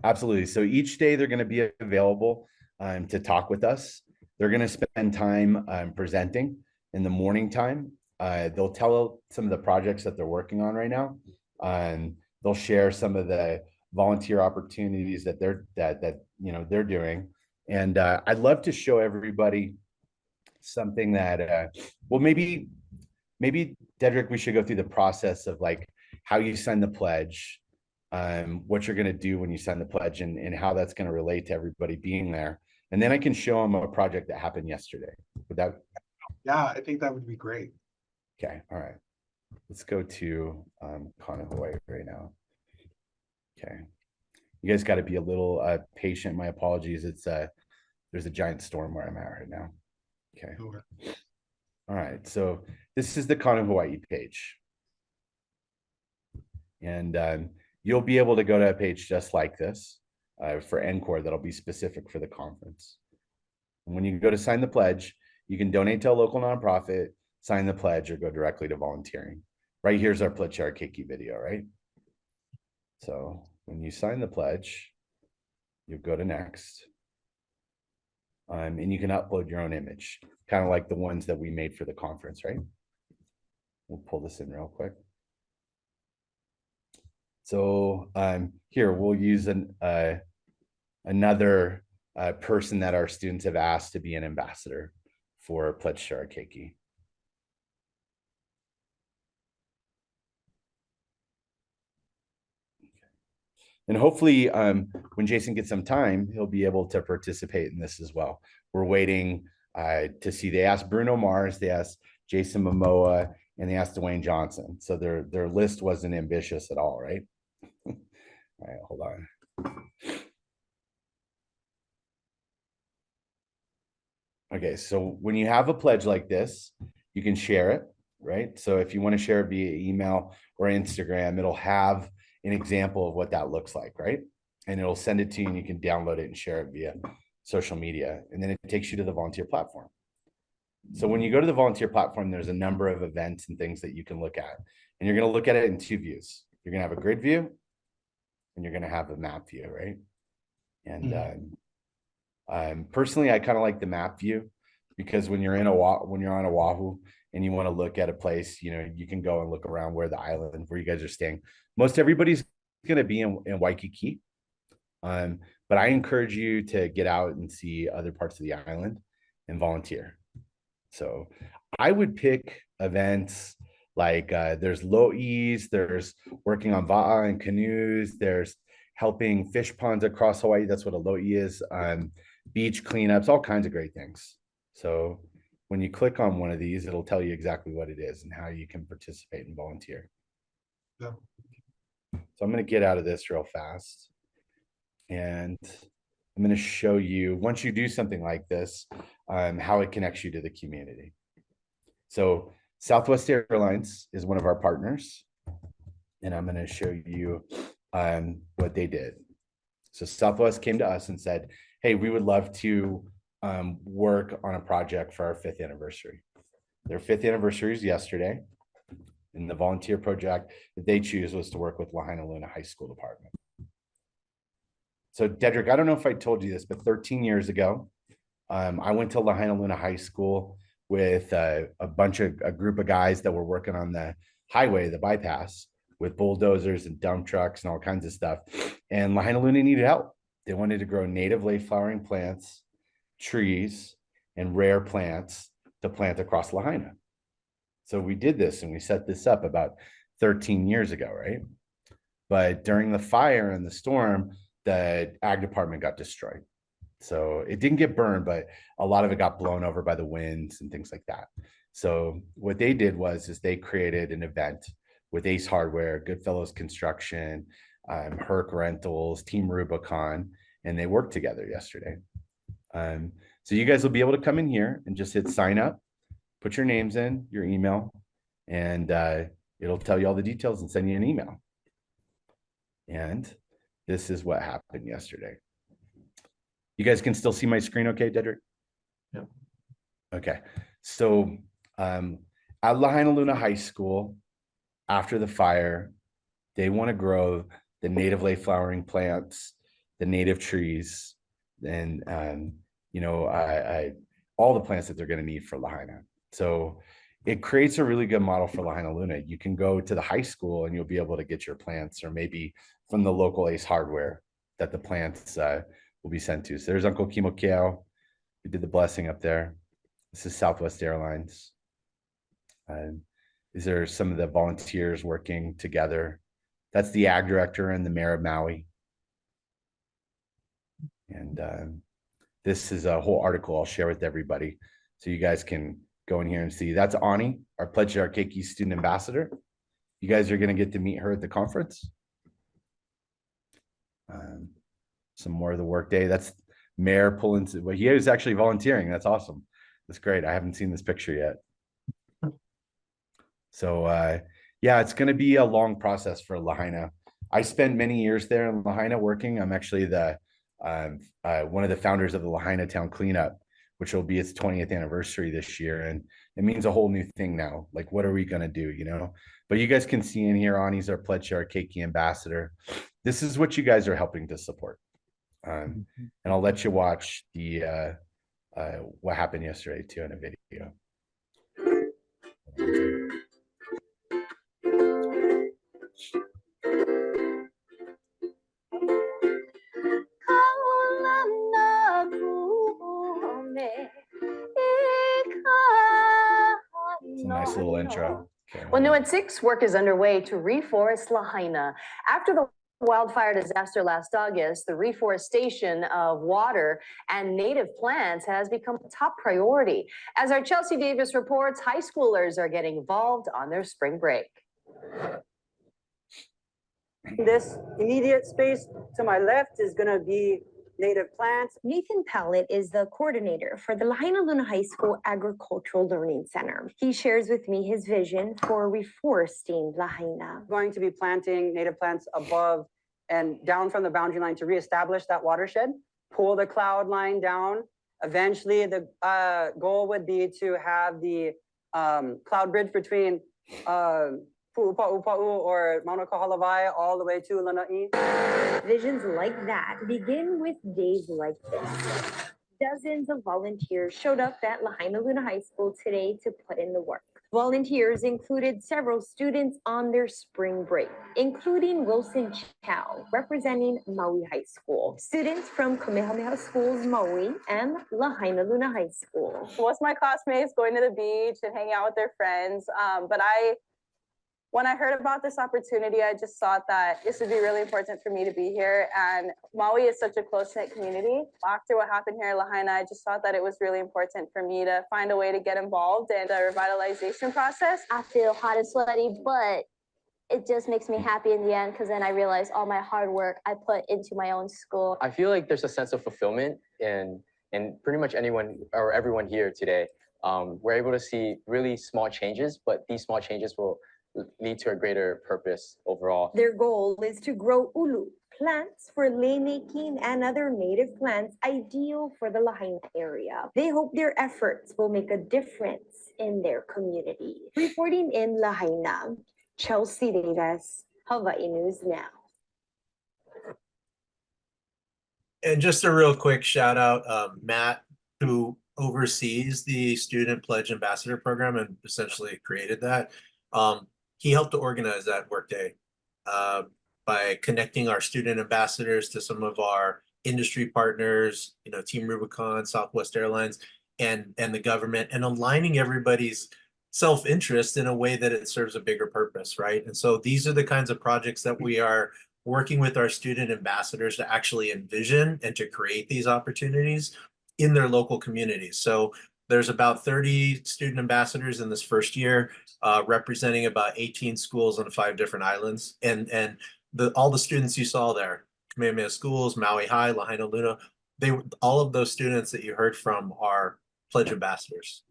Absolutely. So each day they're going to be available to talk with us. They're going to spend time presenting in the morning time. They'll tell some of the projects that they're working on right now, and they'll share some of the volunteer opportunities that they're doing. And I'd love to show everybody something that well, maybe Dedrick, we should go through the process of like how you sign the pledge, what you're going to do when you sign the pledge, and how that's going to relate to everybody being there. And then I can show them a project that happened yesterday. Would that? Yeah, I think that would be great. Okay. All right. Let's go to Kona, Hawaii right now. Okay. You guys got to be a little patient. My apologies. It's there's a giant storm where I'm at right now. Okay. All right. So this is the Kanu Hawaii page. And you'll be able to go to a page just like this for NCORE that'll be specific for the conference. And when you go to sign the pledge, you can donate to a local nonprofit, sign the pledge, or go directly to volunteering. Right here's our Pledge Our Keiki video, right? So when you sign the pledge, you go to next. And you can upload your own image, kind of like the ones that we made for the conference, right? We'll pull this in real quick. So here we'll use another person that our students have asked to be an ambassador for Pledge to Our Keiki. And hopefully when Jason gets some time, he'll be able to participate in this as well. We're waiting to see, they asked Bruno Mars, they asked Jason Momoa, and they asked Dwayne Johnson. So their list wasn't ambitious at all, right? All right, hold on. Okay, so when you have a pledge like this, you can share it, right? So if you want to share it via email or Instagram, it'll have an example of what that looks like, right? And it'll send it to you and you can download it and share it via social media. And then it takes you to the volunteer platform. So when you go to the volunteer platform, there's a number of events and things that you can look at. And you're going to look at it in two views. You're going to have a grid view and you're going to have a map view, right? And personally, I kind of like the map view because when you're on Oahu and you want to look at a place, you know, you can go and look around where the island where you guys are staying. Most everybody's going to be in Waikiki, but I encourage you to get out and see other parts of the island and volunteer. So I would pick events like there's lo'is, there's working on va'a and canoes, there's helping fish ponds across Hawaii. That's what a lo'i is. Beach cleanups, all kinds of great things. So when you click on one of these, it'll tell you exactly what it is and how you can participate and volunteer. Yeah. So I'm going to get out of this real fast. And I'm going to show you, once you do something like this, how it connects you to the community. So Southwest Airlines is one of our partners. And I'm going to show you what they did. So Southwest came to us and said, hey, we would love to work on a project for our 5th anniversary. Their 5th anniversary is yesterday. And the volunteer project that they choose was to work with Lahaina Luna High School Department. So Dedrick, I don't know if I told you this, but 13 years ago, I went to Lahaina Luna High School with a group of guys that were working on the highway, the bypass, with bulldozers and dump trucks and all kinds of stuff. And Lahaina Luna needed help. They wanted to grow native late flowering plants, trees, and rare plants to plant across Lahaina. So we did this and we set this up about 13 years ago, right? But during the fire and the storm, the ag department got destroyed. So it didn't get burned, but a lot of it got blown over by the winds and things like that. So what they did was they created an event with Ace Hardware, Goodfellows Construction, Herc Rentals, Team Rubicon, and they worked together yesterday. So you guys will be able to come in here and just hit sign up, put your names in, your email, and it'll tell you all the details and send you an email. And this is what happened yesterday. You guys can still see my screen okay, Dedrick? Yeah. Okay. So at Lahaina Luna High School, after the fire, they want to grow the native late flowering plants, the native trees, and all the plants that they're going to need for Lahaina. So it creates a really good model for Lahaina Luna. You can go to the high school and you'll be able to get your plants, or maybe from the local Ace Hardware that the plants will be sent to. So there's Uncle Kimo Keo, who did the blessing up there. This is Southwest Airlines. These are some of the volunteers working together. That's the ag director and the mayor of Maui. And this is a whole article I'll share with everybody, so you guys can go in here and see. That's Ani, our Pledge to Our Keiki student ambassador. You guys are going to get to meet her at the conference. Some more of the workday. That's Mayor pulling. Well, he is actually volunteering. That's awesome. That's great. I haven't seen this picture yet. So yeah, it's going to be a long process for Lahaina. I spent many years there in Lahaina working. I'm actually the one of the founders of the Lahaina Town Cleanup, which will be its 20th anniversary this year, and it means a whole new thing now. Like, what are we going to do, you know? But you guys can see in here, Ani's our pledge, our Keiki ambassador. This is what you guys are helping to support. And I'll let you watch the what happened yesterday too in a video. It's a nice little intro. Okay, Well, new at 6, work is underway to reforest Lahaina. After the wildfire disaster last August, the reforestation of water and native plants has become a top priority. As our Chelsea Davis reports, high schoolers are getting involved on their spring break. This immediate space to my left is going to be native plants. Nathan Pallett is the coordinator for the Lahaina Luna High School Agricultural Learning Center. He shares with me his vision for reforesting Lahaina. Going to be planting native plants above and down from the boundary line to reestablish that watershed, pull the cloud line down. Eventually, the goal would be to have the cloud bridge between Pu'upa'upa'u or Mauna Kahalavai all the way to Lanai. Visions like that begin with days like this. Dozens of volunteers showed up at Lahaina Luna High School today to put in the work. Volunteers included several students on their spring break, including Wilson Chow, representing Maui High School. Students from Kamehameha Schools Maui and Lahaina Luna High School. Most of my classmates going to the beach and hanging out with their friends, but when I heard about this opportunity, I just thought that this would be really important for me to be here. And Maui is such a close-knit community. After what happened here in Lahaina, I just thought that it was really important for me to find a way to get involved in the revitalization process. I feel hot and sweaty, but it just makes me happy in the end because then I realize all my hard work I put into my own school. I feel like there's a sense of fulfillment in pretty much anyone or everyone here today. We're able to see really small changes, but these small changes will lead to a greater purpose overall. Their goal is to grow ulu, plants for lei making and other native plants ideal for the Lahaina area. They hope their efforts will make a difference in their community. Reporting in Lahaina, Chelsea Davis, Hawaii News Now. And just a real quick shout out, Matt, who oversees the Student Pledge Ambassador Program and essentially created that. He helped to organize that workday by connecting our student ambassadors to some of our industry partners, you know, Team Rubicon, Southwest Airlines, and the government, and aligning everybody's self-interest in a way that it serves a bigger purpose, right? And so these are the kinds of projects that we are working with our student ambassadors to actually envision and to create these opportunities in their local communities. So there's about 30 student ambassadors in this first year, representing about 18 schools on 5 different islands. And all the students you saw there, Kamehameha Schools, Maui High, Lahaina Luna, all of those students that you heard from are pledge ambassadors.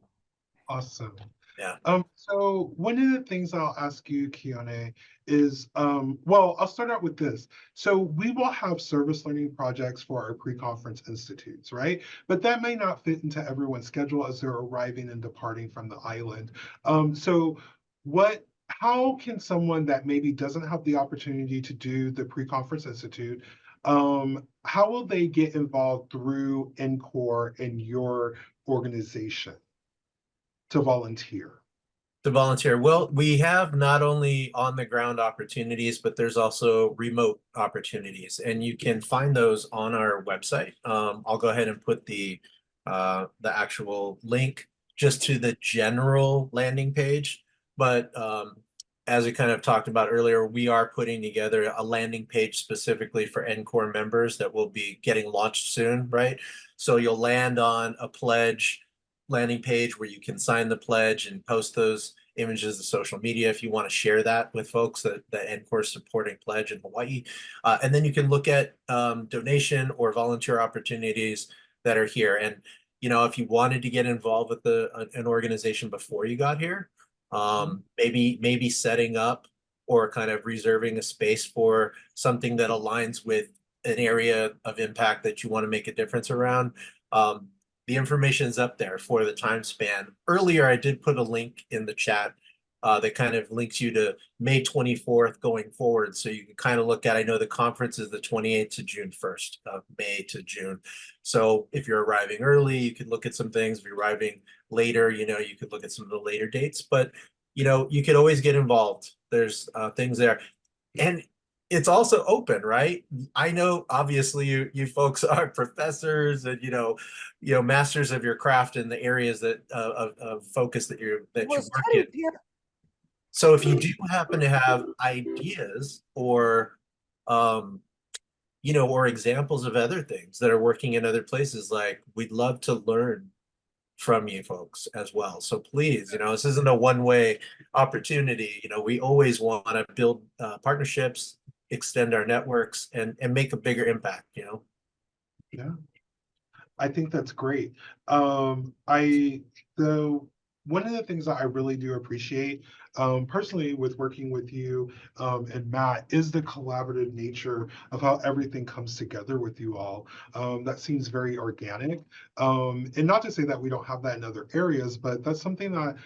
Awesome. Yeah. So one of the things I'll ask you, Keone, is, well, I'll start out with this. So we will have service learning projects for our pre-conference institutes, right? But that may not fit into everyone's schedule as they're arriving and departing from the island. So how can someone that maybe doesn't have the opportunity to do the pre-conference institute, how will they get involved through NCORE and your organization to volunteer? To volunteer. Well, we have not only on the ground opportunities, but there's also remote opportunities, and you can find those on our website. I'll go ahead and put the actual link just to the general landing page. But as we kind of talked about earlier, we are putting together a landing page specifically for NCORE members that will be getting launched soon, right? So you'll land on a pledge landing page where you can sign the pledge and post those images to social media if you want to share that with folks that NCORE is supporting pledge in Hawaii. And then you can look at donation or volunteer opportunities that are here. And, you know, if you wanted to get involved with an organization before you got here, Maybe setting up or kind of reserving a space for something that aligns with an area of impact that you want to make a difference around. The information is up there for the time span. Earlier, I did put a link in the chat that kind of links you to May 24th going forward. So you can kind of look at, I know the conference is the 28th to June 1st, of May to June. So if you're arriving early, you could look at some things. If you're arriving later, you could look at some of the later dates, but you could always get involved. There's things there. And it's also open, right? I know obviously you folks are professors and masters of your craft in the areas that of focus that you work in. So if you do happen to have ideas or or examples of other things that are working in other places, like we'd love to learn from you folks as well. So please, this isn't a one-way opportunity. We always want to build partnerships, extend our networks, and make a bigger impact. Yeah, I think that's great. One of the things that I really do appreciate, personally, with working with you and Matt, is the collaborative nature of how everything comes together with you all. That seems very organic. And not to say that we don't have that in other areas, but that's something that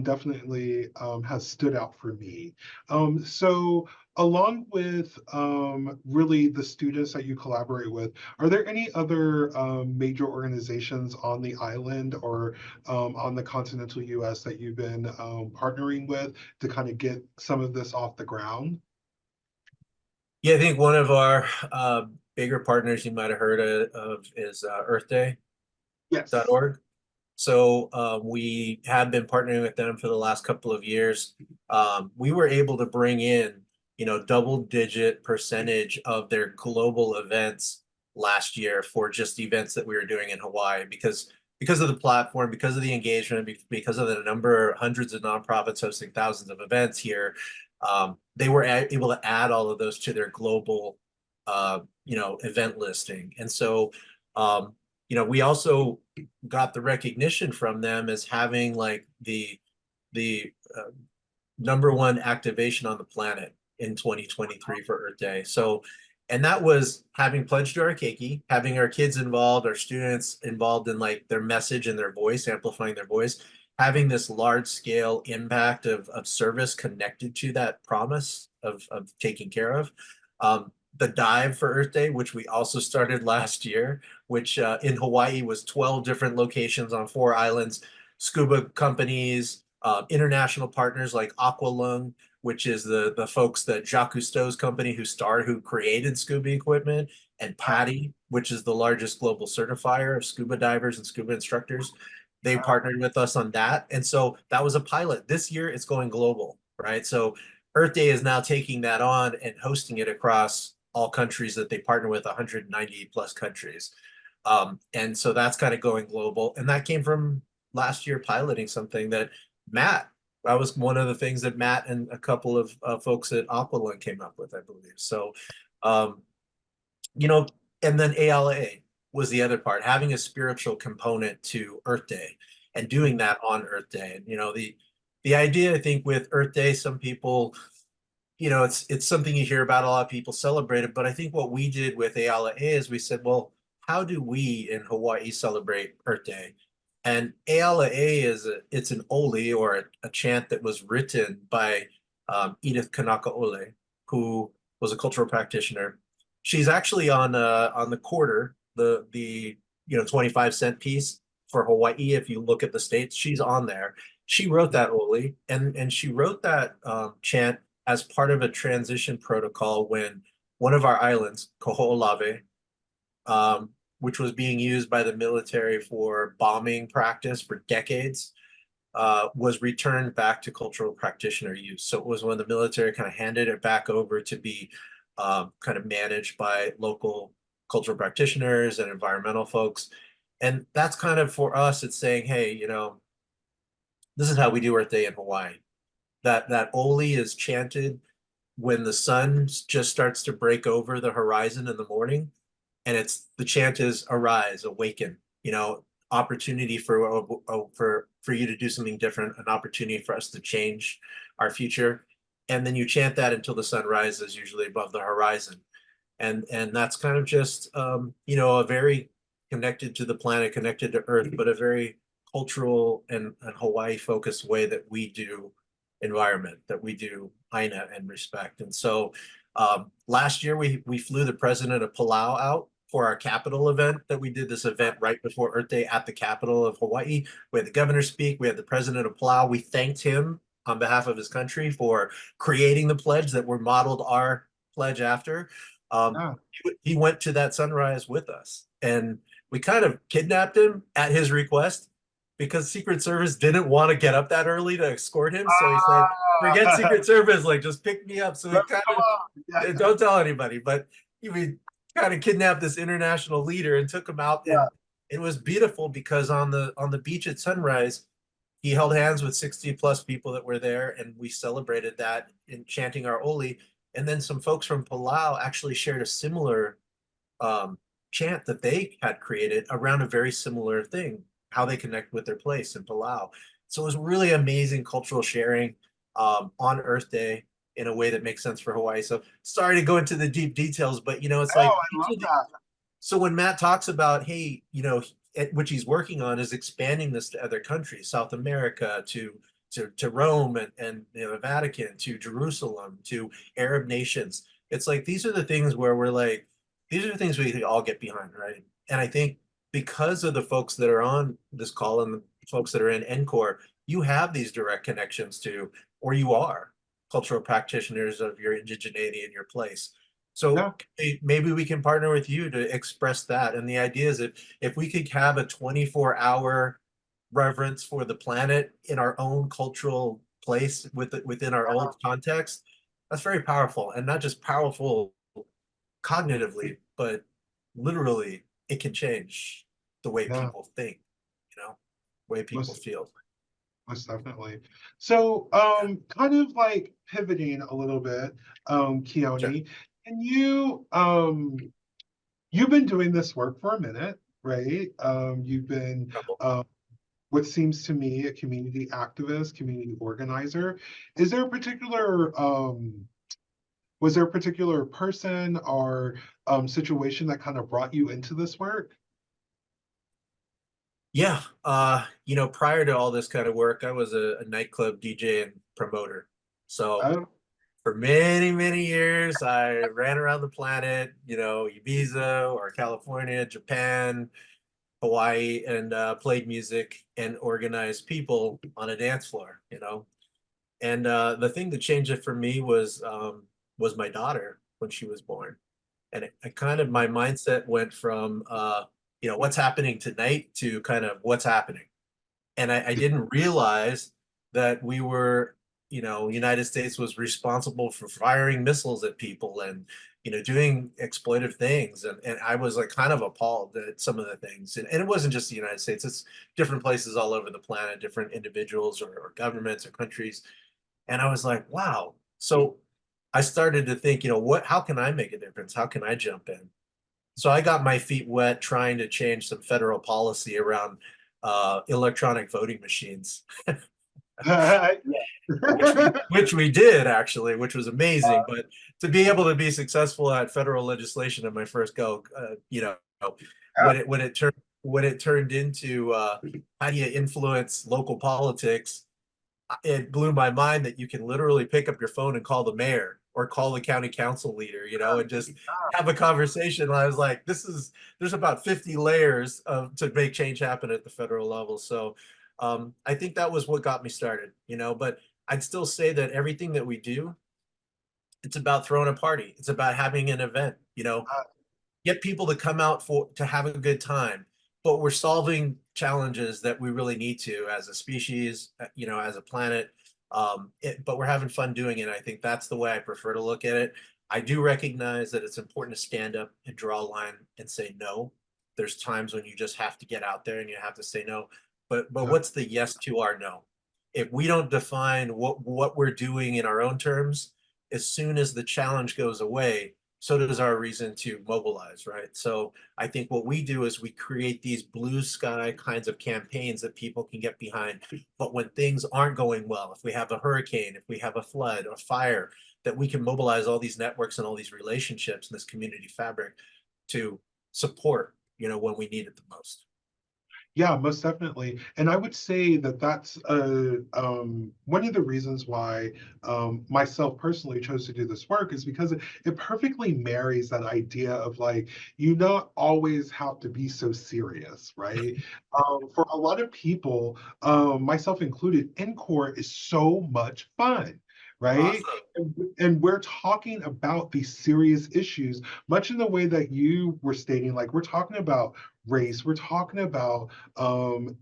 definitely has stood out for me. So along with really the students that you collaborate with, are there any other major organizations on the island or on the continental US that you've been partnering with to kind of get some of this off the ground? Yeah, I think one of our bigger partners you might have heard of is Earth Day. Yes. .org. So we have been partnering with them for the last couple of years. We were able to bring in, double-digit percentage of their global events last year for just events that we were doing in Hawaii because of the platform, because of the engagement, because of the number, hundreds of nonprofits hosting thousands of events here. They were able to add all of those to their global, event listing. And so, we also got the recognition from them as having like the number one activation on the planet in 2023 for Earth Day. So, and that was having pledged to our Keiki, having our kids involved, our students involved in like their message and their voice, amplifying their voice, having this large scale impact of service connected to that promise of taking care of. The dive for Earth Day, which we also started last year, which in Hawaii was 12 different locations on 4 islands, scuba companies, international partners like Aqualung, which is the folks that Jacques Cousteau's company who created scuba equipment, and PADI, which is the largest global certifier of scuba divers and scuba instructors. They partnered with us on that. And so that was a pilot. This year it's going global, right? So Earth Day is now taking that on and hosting it across all countries that they partner with, 190 plus countries. And so that's kind of going global. And that came from last year piloting something that that was one of the things that Matt and a couple of folks at Aqualung came up with, I believe. So, and then ALA was the other part, having a spiritual component to Earth Day and doing that on Earth Day. And, the idea, I think, with Earth Day, some people, it's something you hear about, a lot of people celebrate it, but I think what we did with ALA is we said, well, how do we in Hawaii celebrate Earth Day? And ALA it's an oli, or a chant that was written by Edith Kanakaole, who was a cultural practitioner. She's actually on the quarter, the 25-cent piece for Hawaii. If you look at the states, she's on there. She wrote that oli, and she wrote that chant as part of a transition protocol when one of our islands, Koho'olawe, which was being used by the military for bombing practice for decades, was returned back to cultural practitioner use. So it was when the military kind of handed it back over to be kind of managed by local cultural practitioners and environmental folks. And that's kind of, for us, it's saying, hey, this is how we do Earth Day in Hawaii. That oli is chanted when the sun just starts to break over the horizon in the morning. And the chant is arise, awaken, opportunity for you to do something different, an opportunity for us to change our future. And then you chant that until the sun rises, usually above the horizon. And that's kind of just a very connected to the planet, connected to Earth, but a very cultural and Hawaii focused way that we do environment, that we do Aina and respect. And so last year we flew the president of Palau out for our capital event that we did, this event right before Earth Day at the capital of Hawaii. We had the governor speak, we had the president of Palau. We thanked him on behalf of his country for creating the pledge that we're modeled our pledge after. He went to that sunrise with us, and we kind of kidnapped him at his request because Secret Service didn't want to get up that early to escort him. So he said, forget Secret Service, like just pick me up. So we kind of, don't tell anybody, but we kind of kidnapped this international leader and took him out. And it was beautiful because on the beach at sunrise, he held hands with 60 plus people that were there, and we celebrated that in chanting our Oli. And then some folks from Palau actually shared a similar chant that they had created around a very similar thing, how they connect with their place in Palau. So it was really amazing cultural sharing on Earth Day in a way that makes sense for Hawaii. So sorry to go into the deep details, but it's like, I love that. so when Matt talks about, hey, which he's working on is expanding this to other countries, South America, to Rome and the Vatican, to Jerusalem, to Arab nations. It's like these are the things where we're like, these are the things we all get behind, right? And I think because of the folks that are on this call and the folks that are in NCORE, you have these direct connections to, or you are cultural practitioners of your indigeneity in your place. So maybe we can partner with you to express that. And the idea is if we could have a 24-hour reverence for the planet in our own cultural place within our own context, that's very powerful. And not just powerful cognitively, but literally it can change the way people think, way people feel. Most definitely. So kind of like pivoting a little bit, Keone, can you've been doing this work for a minute, right? You've been what seems to me a community activist, community organizer. Is there a particular was there a particular person or situation that kind of brought you into this work? Yeah, prior to all this kind of work, I was a nightclub DJ and promoter. So for many, many years, I ran around the planet, Ibiza or California, Japan, Hawaii, and played music and organized people on a dance floor, And the thing that changed it for me was my daughter when she was born. And it kind of, my mindset went from, what's happening tonight to kind of what's happening. And I didn't realize that we were, United States was responsible for firing missiles at people and, doing exploitive things. And I was like kind of appalled at some of the things. And it wasn't just the United States, it's different places all over the planet, different individuals or governments or countries. And I was like, wow. So I started to think, how can I make a difference? How can I jump in? So I got my feet wet trying to change some federal policy around electronic voting machines, which we did actually, which was amazing. But to be able to be successful at federal legislation in my first go, when it turned into how do you influence local politics, it blew my mind that you can literally pick up your phone and call the mayor or call the county council leader, and just have a conversation. And I was like, there's about 50 layers to make change happen at the federal level. So I think that was what got me started, but I'd still say that everything that we do, it's about throwing a party. It's about having an event, get people to come out to have a good time. But we're solving challenges that we really need to as a species, as a planet. But we're having fun doing it. I think that's the way I prefer to look at it. I do recognize that it's important to stand up and draw a line and say no. There's times when you just have to get out there and you have to say no. But what's the yes to our no? If we don't define what we're doing in our own terms, as soon as the challenge goes away, so does our reason to mobilize, right? So I think what we do is we create these blue sky kinds of campaigns that people can get behind. But when things aren't going well, if we have a hurricane, if we have a flood or fire, that we can mobilize all these networks and all these relationships and this community fabric to support, when we need it the most. Yeah, most definitely. And I would say that that's one of the reasons why myself personally chose to do this work is because it perfectly marries that idea of like, you not always have to be so serious, right? For a lot of people, myself included, NCORE is so much fun. Right. And we're talking about these serious issues, much in the way that you were stating, like we're talking about race, we're talking about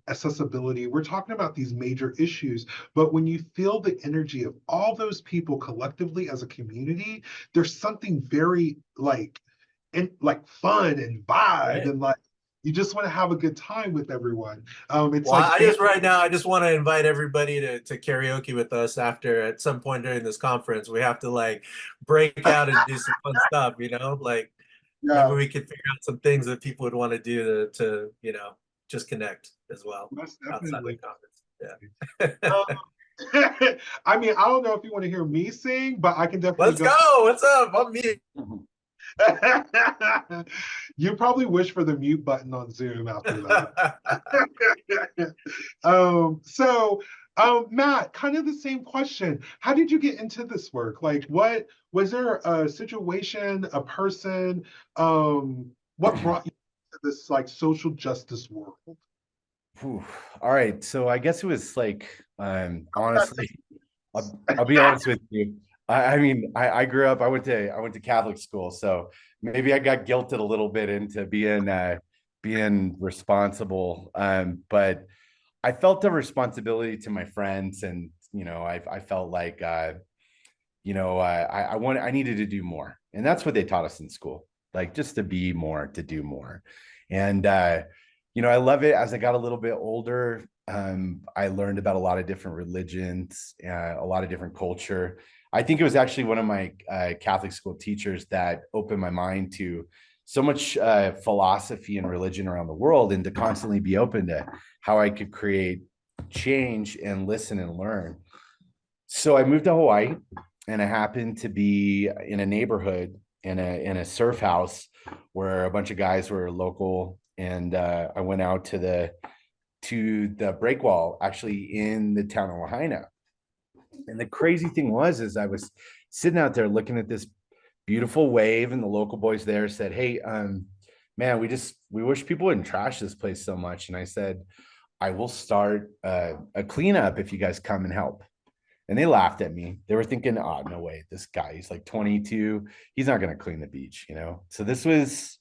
accessibility, we're talking about these major issues. But when you feel the energy of all those people collectively as a community, there's something very like fun and vibe, and like you just want to have a good time with everyone. It's Well, like right now, I just want to invite everybody to karaoke with us after at some point during this conference. We have to like break out and do some fun stuff, like maybe we could figure out some things that people would want to do to just connect as well outside of the conference. Yeah. I mean, I don't know if you want to hear me sing, but I can definitely Let's go. What's up? I'm me. You probably wish for the mute button on Zoom after that. Matt, kind of the same question. How did you get into this work? Like, what was there a situation, a person? What brought you to this like social justice world? Whew. All right, so I guess it was like, honestly, I'll be honest with you. I mean, I grew up. I went to Catholic school, so maybe I got guilted a little bit into being responsible. But I felt a responsibility to my friends, and I felt like I needed to do more, and that's what they taught us in school, like just to be more, to do more, and I love it. As I got a little bit older, I learned about a lot of different religions, a lot of different culture. I think it was actually one of my Catholic school teachers that opened my mind to so much philosophy and religion around the world, and to constantly be open to how I could create change and listen and learn. So I moved to Hawaii, and I happened to be in a neighborhood in a surf house where a bunch of guys were local, and I went out to the breakwall actually in the town of Lahaina. And the crazy thing is I was sitting out there looking at this beautiful wave, and the local boys there said, "Hey, man, we wish people wouldn't trash this place so much." And I said, "I will start a cleanup if you guys come and help." And they laughed at me. They were thinking, "Oh, no way, this guy, he's like 22, he's not going to clean the beach." So this was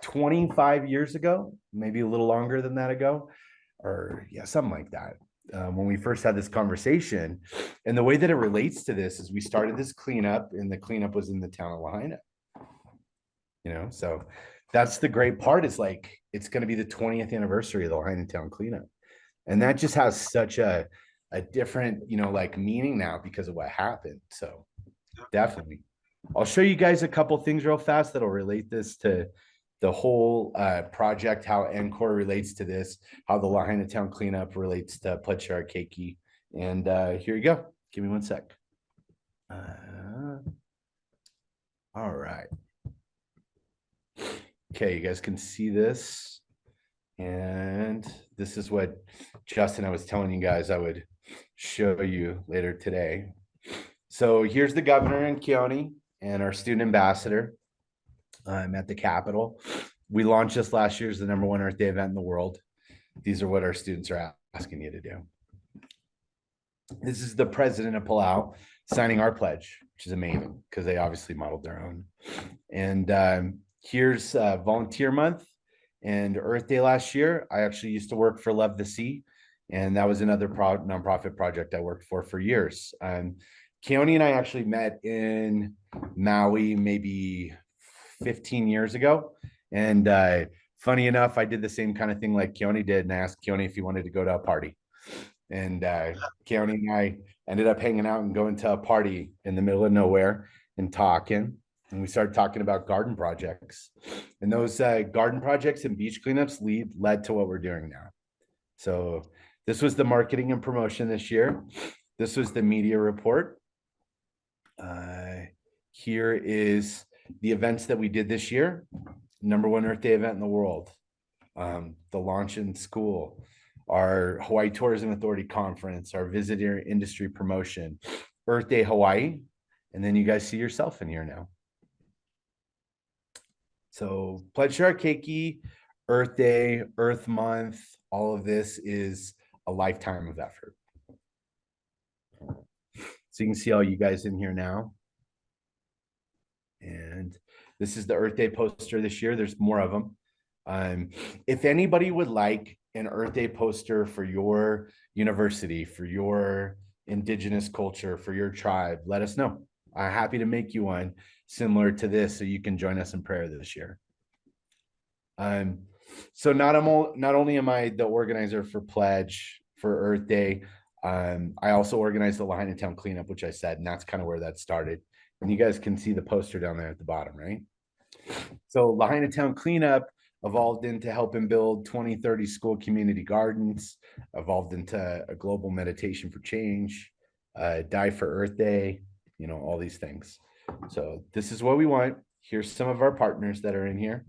25 years ago, maybe a little longer than that ago, or yeah, something like that, when we first had this conversation. And the way that it relates to this is we started this cleanup, and the cleanup was in the town of Lahaina. So that's the great part, is like it's going to be the 20th anniversary of the Lahaina town cleanup, and that just has such a different like meaning now because of what happened. So definitely, I'll show you guys a couple things real fast that'll relate this to the whole project, how NCORE relates to this, how the Lahaina town cleanup relates to Pletchara Keiki. And here you go. Give me one sec. All right. Okay, you guys can see this. And this is what Justin, I was telling you guys I would show you later today. So here's the governor and Keone and our student ambassador at the Capitol. We launched this last year as the #1 Earth Day event in the world. These are what our students are asking you to do. This is the president of Palau signing our pledge, which is amazing because they obviously modeled their own. And here's Volunteer Month and Earth Day last year. I actually used to work for Love the Sea, and that was another nonprofit project I worked for years. Keone and I actually met in Maui maybe 15 years ago. And funny enough, I did the same kind of thing like Keone did, and I asked Keone if he wanted to go to a party. And Keone and I ended up hanging out and going to a party in the middle of nowhere and talking. and we started talking about garden projects. And those garden projects and beach cleanups led to what we're doing now. So this was the marketing and promotion this year. This was the media report. Here is the events that we did this year. #1 Earth Day event in the world. The launch in school, our Hawaii Tourism Authority conference, our visitor industry promotion, Earth Day Hawaii, and then you guys see yourself in here now. So Pledge to Our Keiki, Earth Day, Earth Month, all of this is a lifetime of effort. So you can see all you guys in here now. And this is the Earth Day poster this year. There's more of them. If anybody would like an Earth Day poster for your university, for your indigenous culture, for your tribe, let us know. I'm happy to make you one similar to this so you can join us in prayer this year. So not only am I the organizer for Pledge for Earth Day, I also organize the Lahaina Town Cleanup, which I said, and that's kind of where that started. And you guys can see the poster down there at the bottom, right? So Lahaina Town Cleanup evolved into helping build 20-30 school community gardens, evolved into a global meditation for change, Die for Earth Day, you know, all these things. So this is what we want. Here's some of our partners that are in here.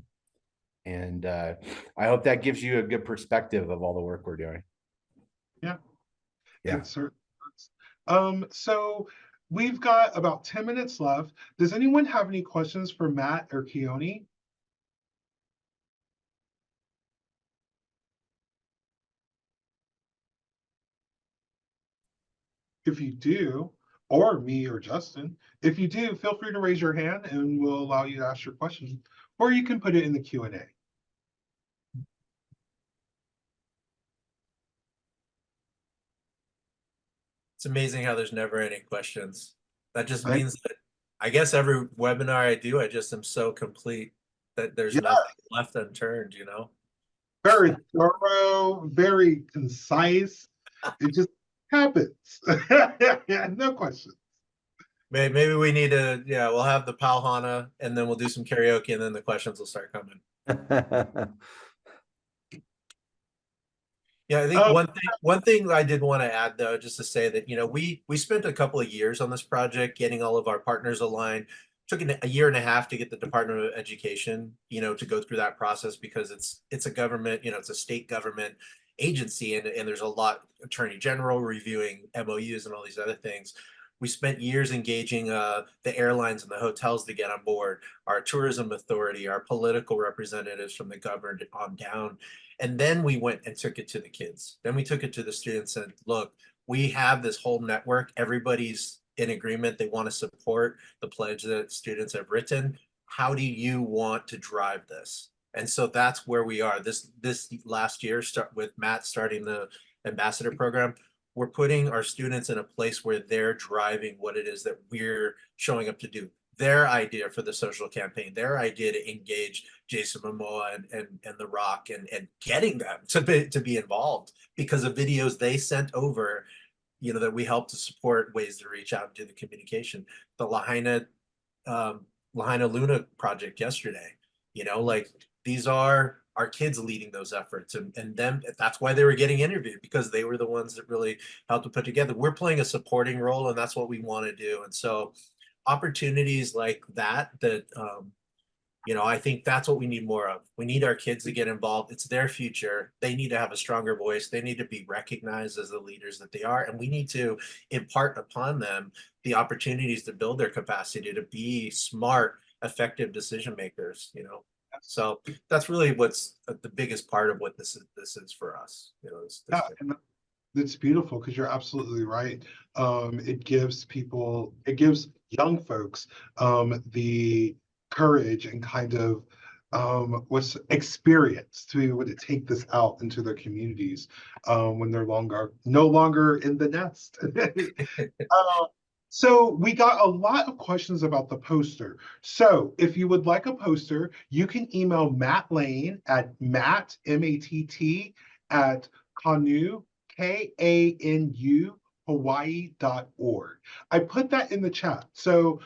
And I hope that gives you a good perspective of all the work we're doing. Yeah. Yeah. So we've got about 10 minutes left. Does anyone have any questions for Matt or Keone? If you do, or me or Justin, if you do, feel free to raise your hand and we'll allow you to ask your question, or you can put it in the Q&A. It's amazing how there's never any questions. That just means that I guess every webinar I do, I just am so complete that there's nothing left unturned, you know? Very thorough, very concise. It just happens. No questions. Maybe we need to, yeah, we'll have the Palhana and then we'll do some karaoke and then the questions will start coming. Yeah, I think one thing I did want to add though, just to say that, you know, we spent a couple of years on this project, getting all of our partners aligned. Took a year and a half to get the Department of Education, you know, to go through that process because it's a government, you know, it's a state government agency and there's a lot, Attorney General reviewing MOUs and all these other things. We spent years engaging the airlines and the hotels to get on board, our tourism authority, our political representatives from the government on down. And then we went and took it to the kids. Then we took it to the students and look, we have this whole network. Everybody's in agreement. They want to support the pledge that students have written. How do you want to drive this? And so that's where we are. This last year, start with Matt starting the ambassador program. We're putting our students in a place where they're driving what it is that we're showing up to do. Their idea for the social campaign, their idea to engage Jason Momoa and The Rock and getting them to be involved because of videos they sent over, you know, that we help to support ways to reach out and do the communication. The Lahaina Luna project yesterday, you know, like these are our kids leading those efforts and them, that's why they were getting interviewed because they were the ones that really helped to put together. We're playing a supporting role and that's what we want to do. And so opportunities like that, you know, I think that's what we need more of. We need our kids to get involved. It's their future. They need to have a stronger voice. They need to be recognized as the leaders that they are. And we need to impart upon them the opportunities to build their capacity to be smart, effective decision makers, you know. So that's really what's the biggest part of what this is for us. You know, yeah, and that's beautiful because you're absolutely right. It gives young folks the courage and kind of what's experience to be able to take this out into their communities when they're no longer in the nest. So we got a lot of questions about the poster. So if you would like a poster, you can email Matt Lane at Matt, M-A-T-T, at Kanu, Kanu, hawaii.org. I put that in the chat. So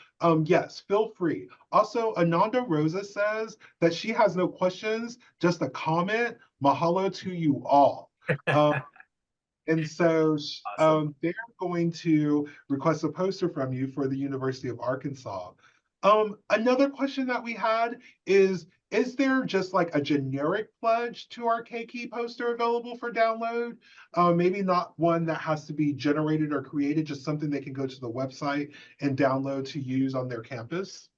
yes, feel free. Also, Ananda Rosa says that she has no questions, just a comment. Mahalo to you all. And so they're going to request a poster from you for the University of Arkansas. Another question that we had is there just like a generic pledge to our Keiki poster available for download? Maybe not one that has to be generated or created, just something they can go to the website and download to use on their campus?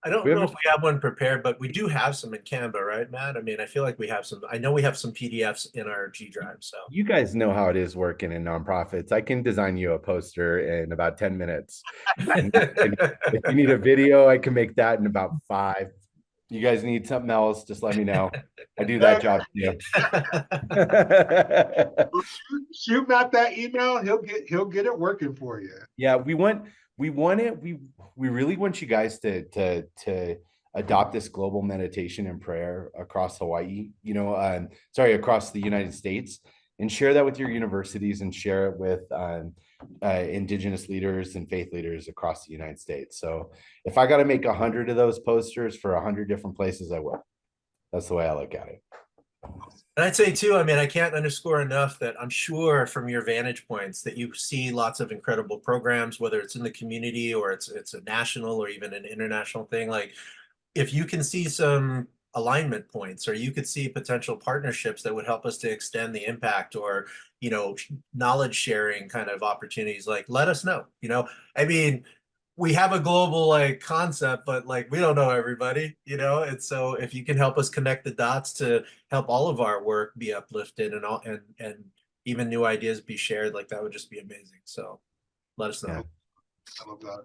I don't know if we have one prepared, but we do have some in Canva, right, Matt? I mean, I feel like we have some. I know we have some PDFs in our G Drive. So you guys know how it is working in nonprofits. I can design you a poster in about 10 minutes. And if you need a video, I can make that in about 5. You guys need something else, just let me know. I do that job too. Shoot Matt that email, he'll get it working for you. Yeah, we really want you guys to adopt this global meditation and prayer across Hawaii, across the United States, and share that with your universities and share it with indigenous leaders and faith leaders across the United States. So if I got to make 100 of those posters for 100 different places, I will. That's the way I look at it. And I'd say too, I mean, I can't underscore enough that I'm sure from your vantage points that you see lots of incredible programs, whether it's in the community or it's a national or even an international thing. Like if you can see some alignment points, or you could see potential partnerships that would help us to extend the impact, or, knowledge sharing kind of opportunities, like let us know. I mean, we have a global like concept, but like we don't know everybody, and so if you can help us connect the dots to help all of our work be uplifted and even new ideas be shared, like that would just be amazing. So let us know. Yeah. I love that.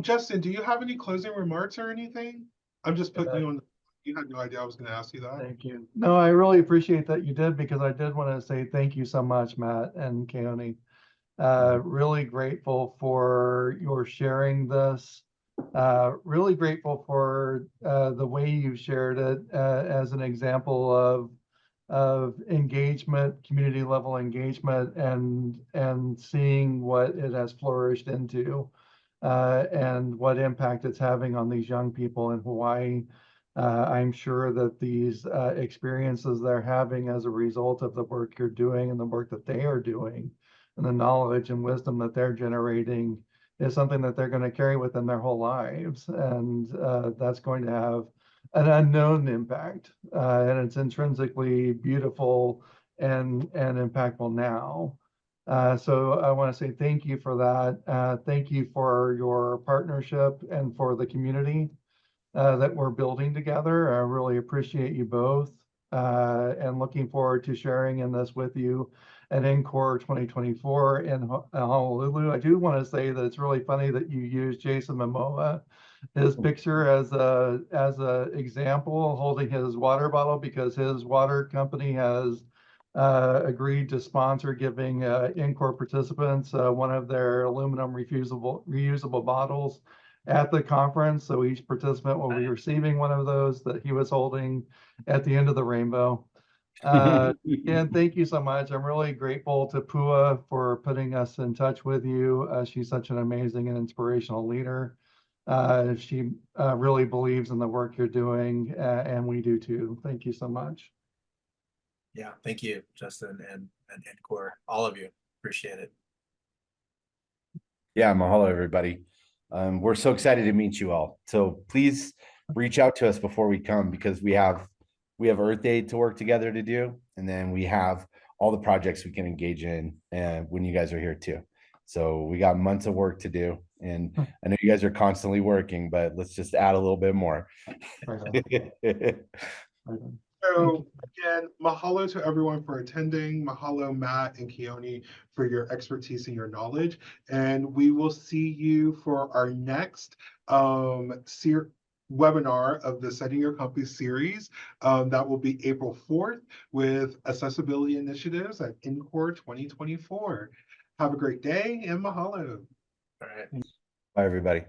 Justin, do you have any closing remarks or anything? I'm just putting you on. You had no idea I was going to ask you that. Thank you. No, I really appreciate that you did, because I did want to say thank you so much, Matt and Keone. Really grateful for your sharing this. Really grateful for the way you shared it as an example of engagement, community level engagement, and seeing what it has flourished into, and what impact it's having on these young people in Hawaii. I'm sure that these experiences they're having as a result of the work you're doing and the work that they are doing and the knowledge and wisdom that they're generating is something that they're going to carry with them their whole lives. And that's going to have an unknown impact. And it's intrinsically beautiful and impactful now. So I want to say thank you for that. Thank you for your partnership and for the community that we're building together. I really appreciate you both, and looking forward to sharing in this with you at NCORE 2024 in Honolulu. I do want to say that it's really funny that you used Jason Momoa, his picture as a example holding his water bottle, because his water company has agreed to sponsor giving NCORE participants one of their aluminum reusable bottles at the conference. So each participant will be receiving one of those that he was holding at the end of the rainbow. And thank you so much. I'm really grateful to Pua for putting us in touch with you. She's such an amazing and inspirational leader. She really believes in the work you're doing, and we do too. Thank you so much. Yeah, thank you, Justin and NCORE, all of you. Appreciate it. Yeah, mahalo, everybody. We're so excited to meet you all. So please reach out to us before we come, because we have Earth Day to work together to do, and then we have all the projects we can engage in when you guys are here too. So we got months of work to do, and I know you guys are constantly working, but let's just add a little bit more. So again, mahalo to everyone for attending. Mahalo, Matt and Keone, for your expertise and your knowledge. And we will see you for our next webinar of the Setting Your Compass series. That will be April 4th with accessibility initiatives at NCORE 2024. Have a great day and mahalo. All right. Bye, everybody.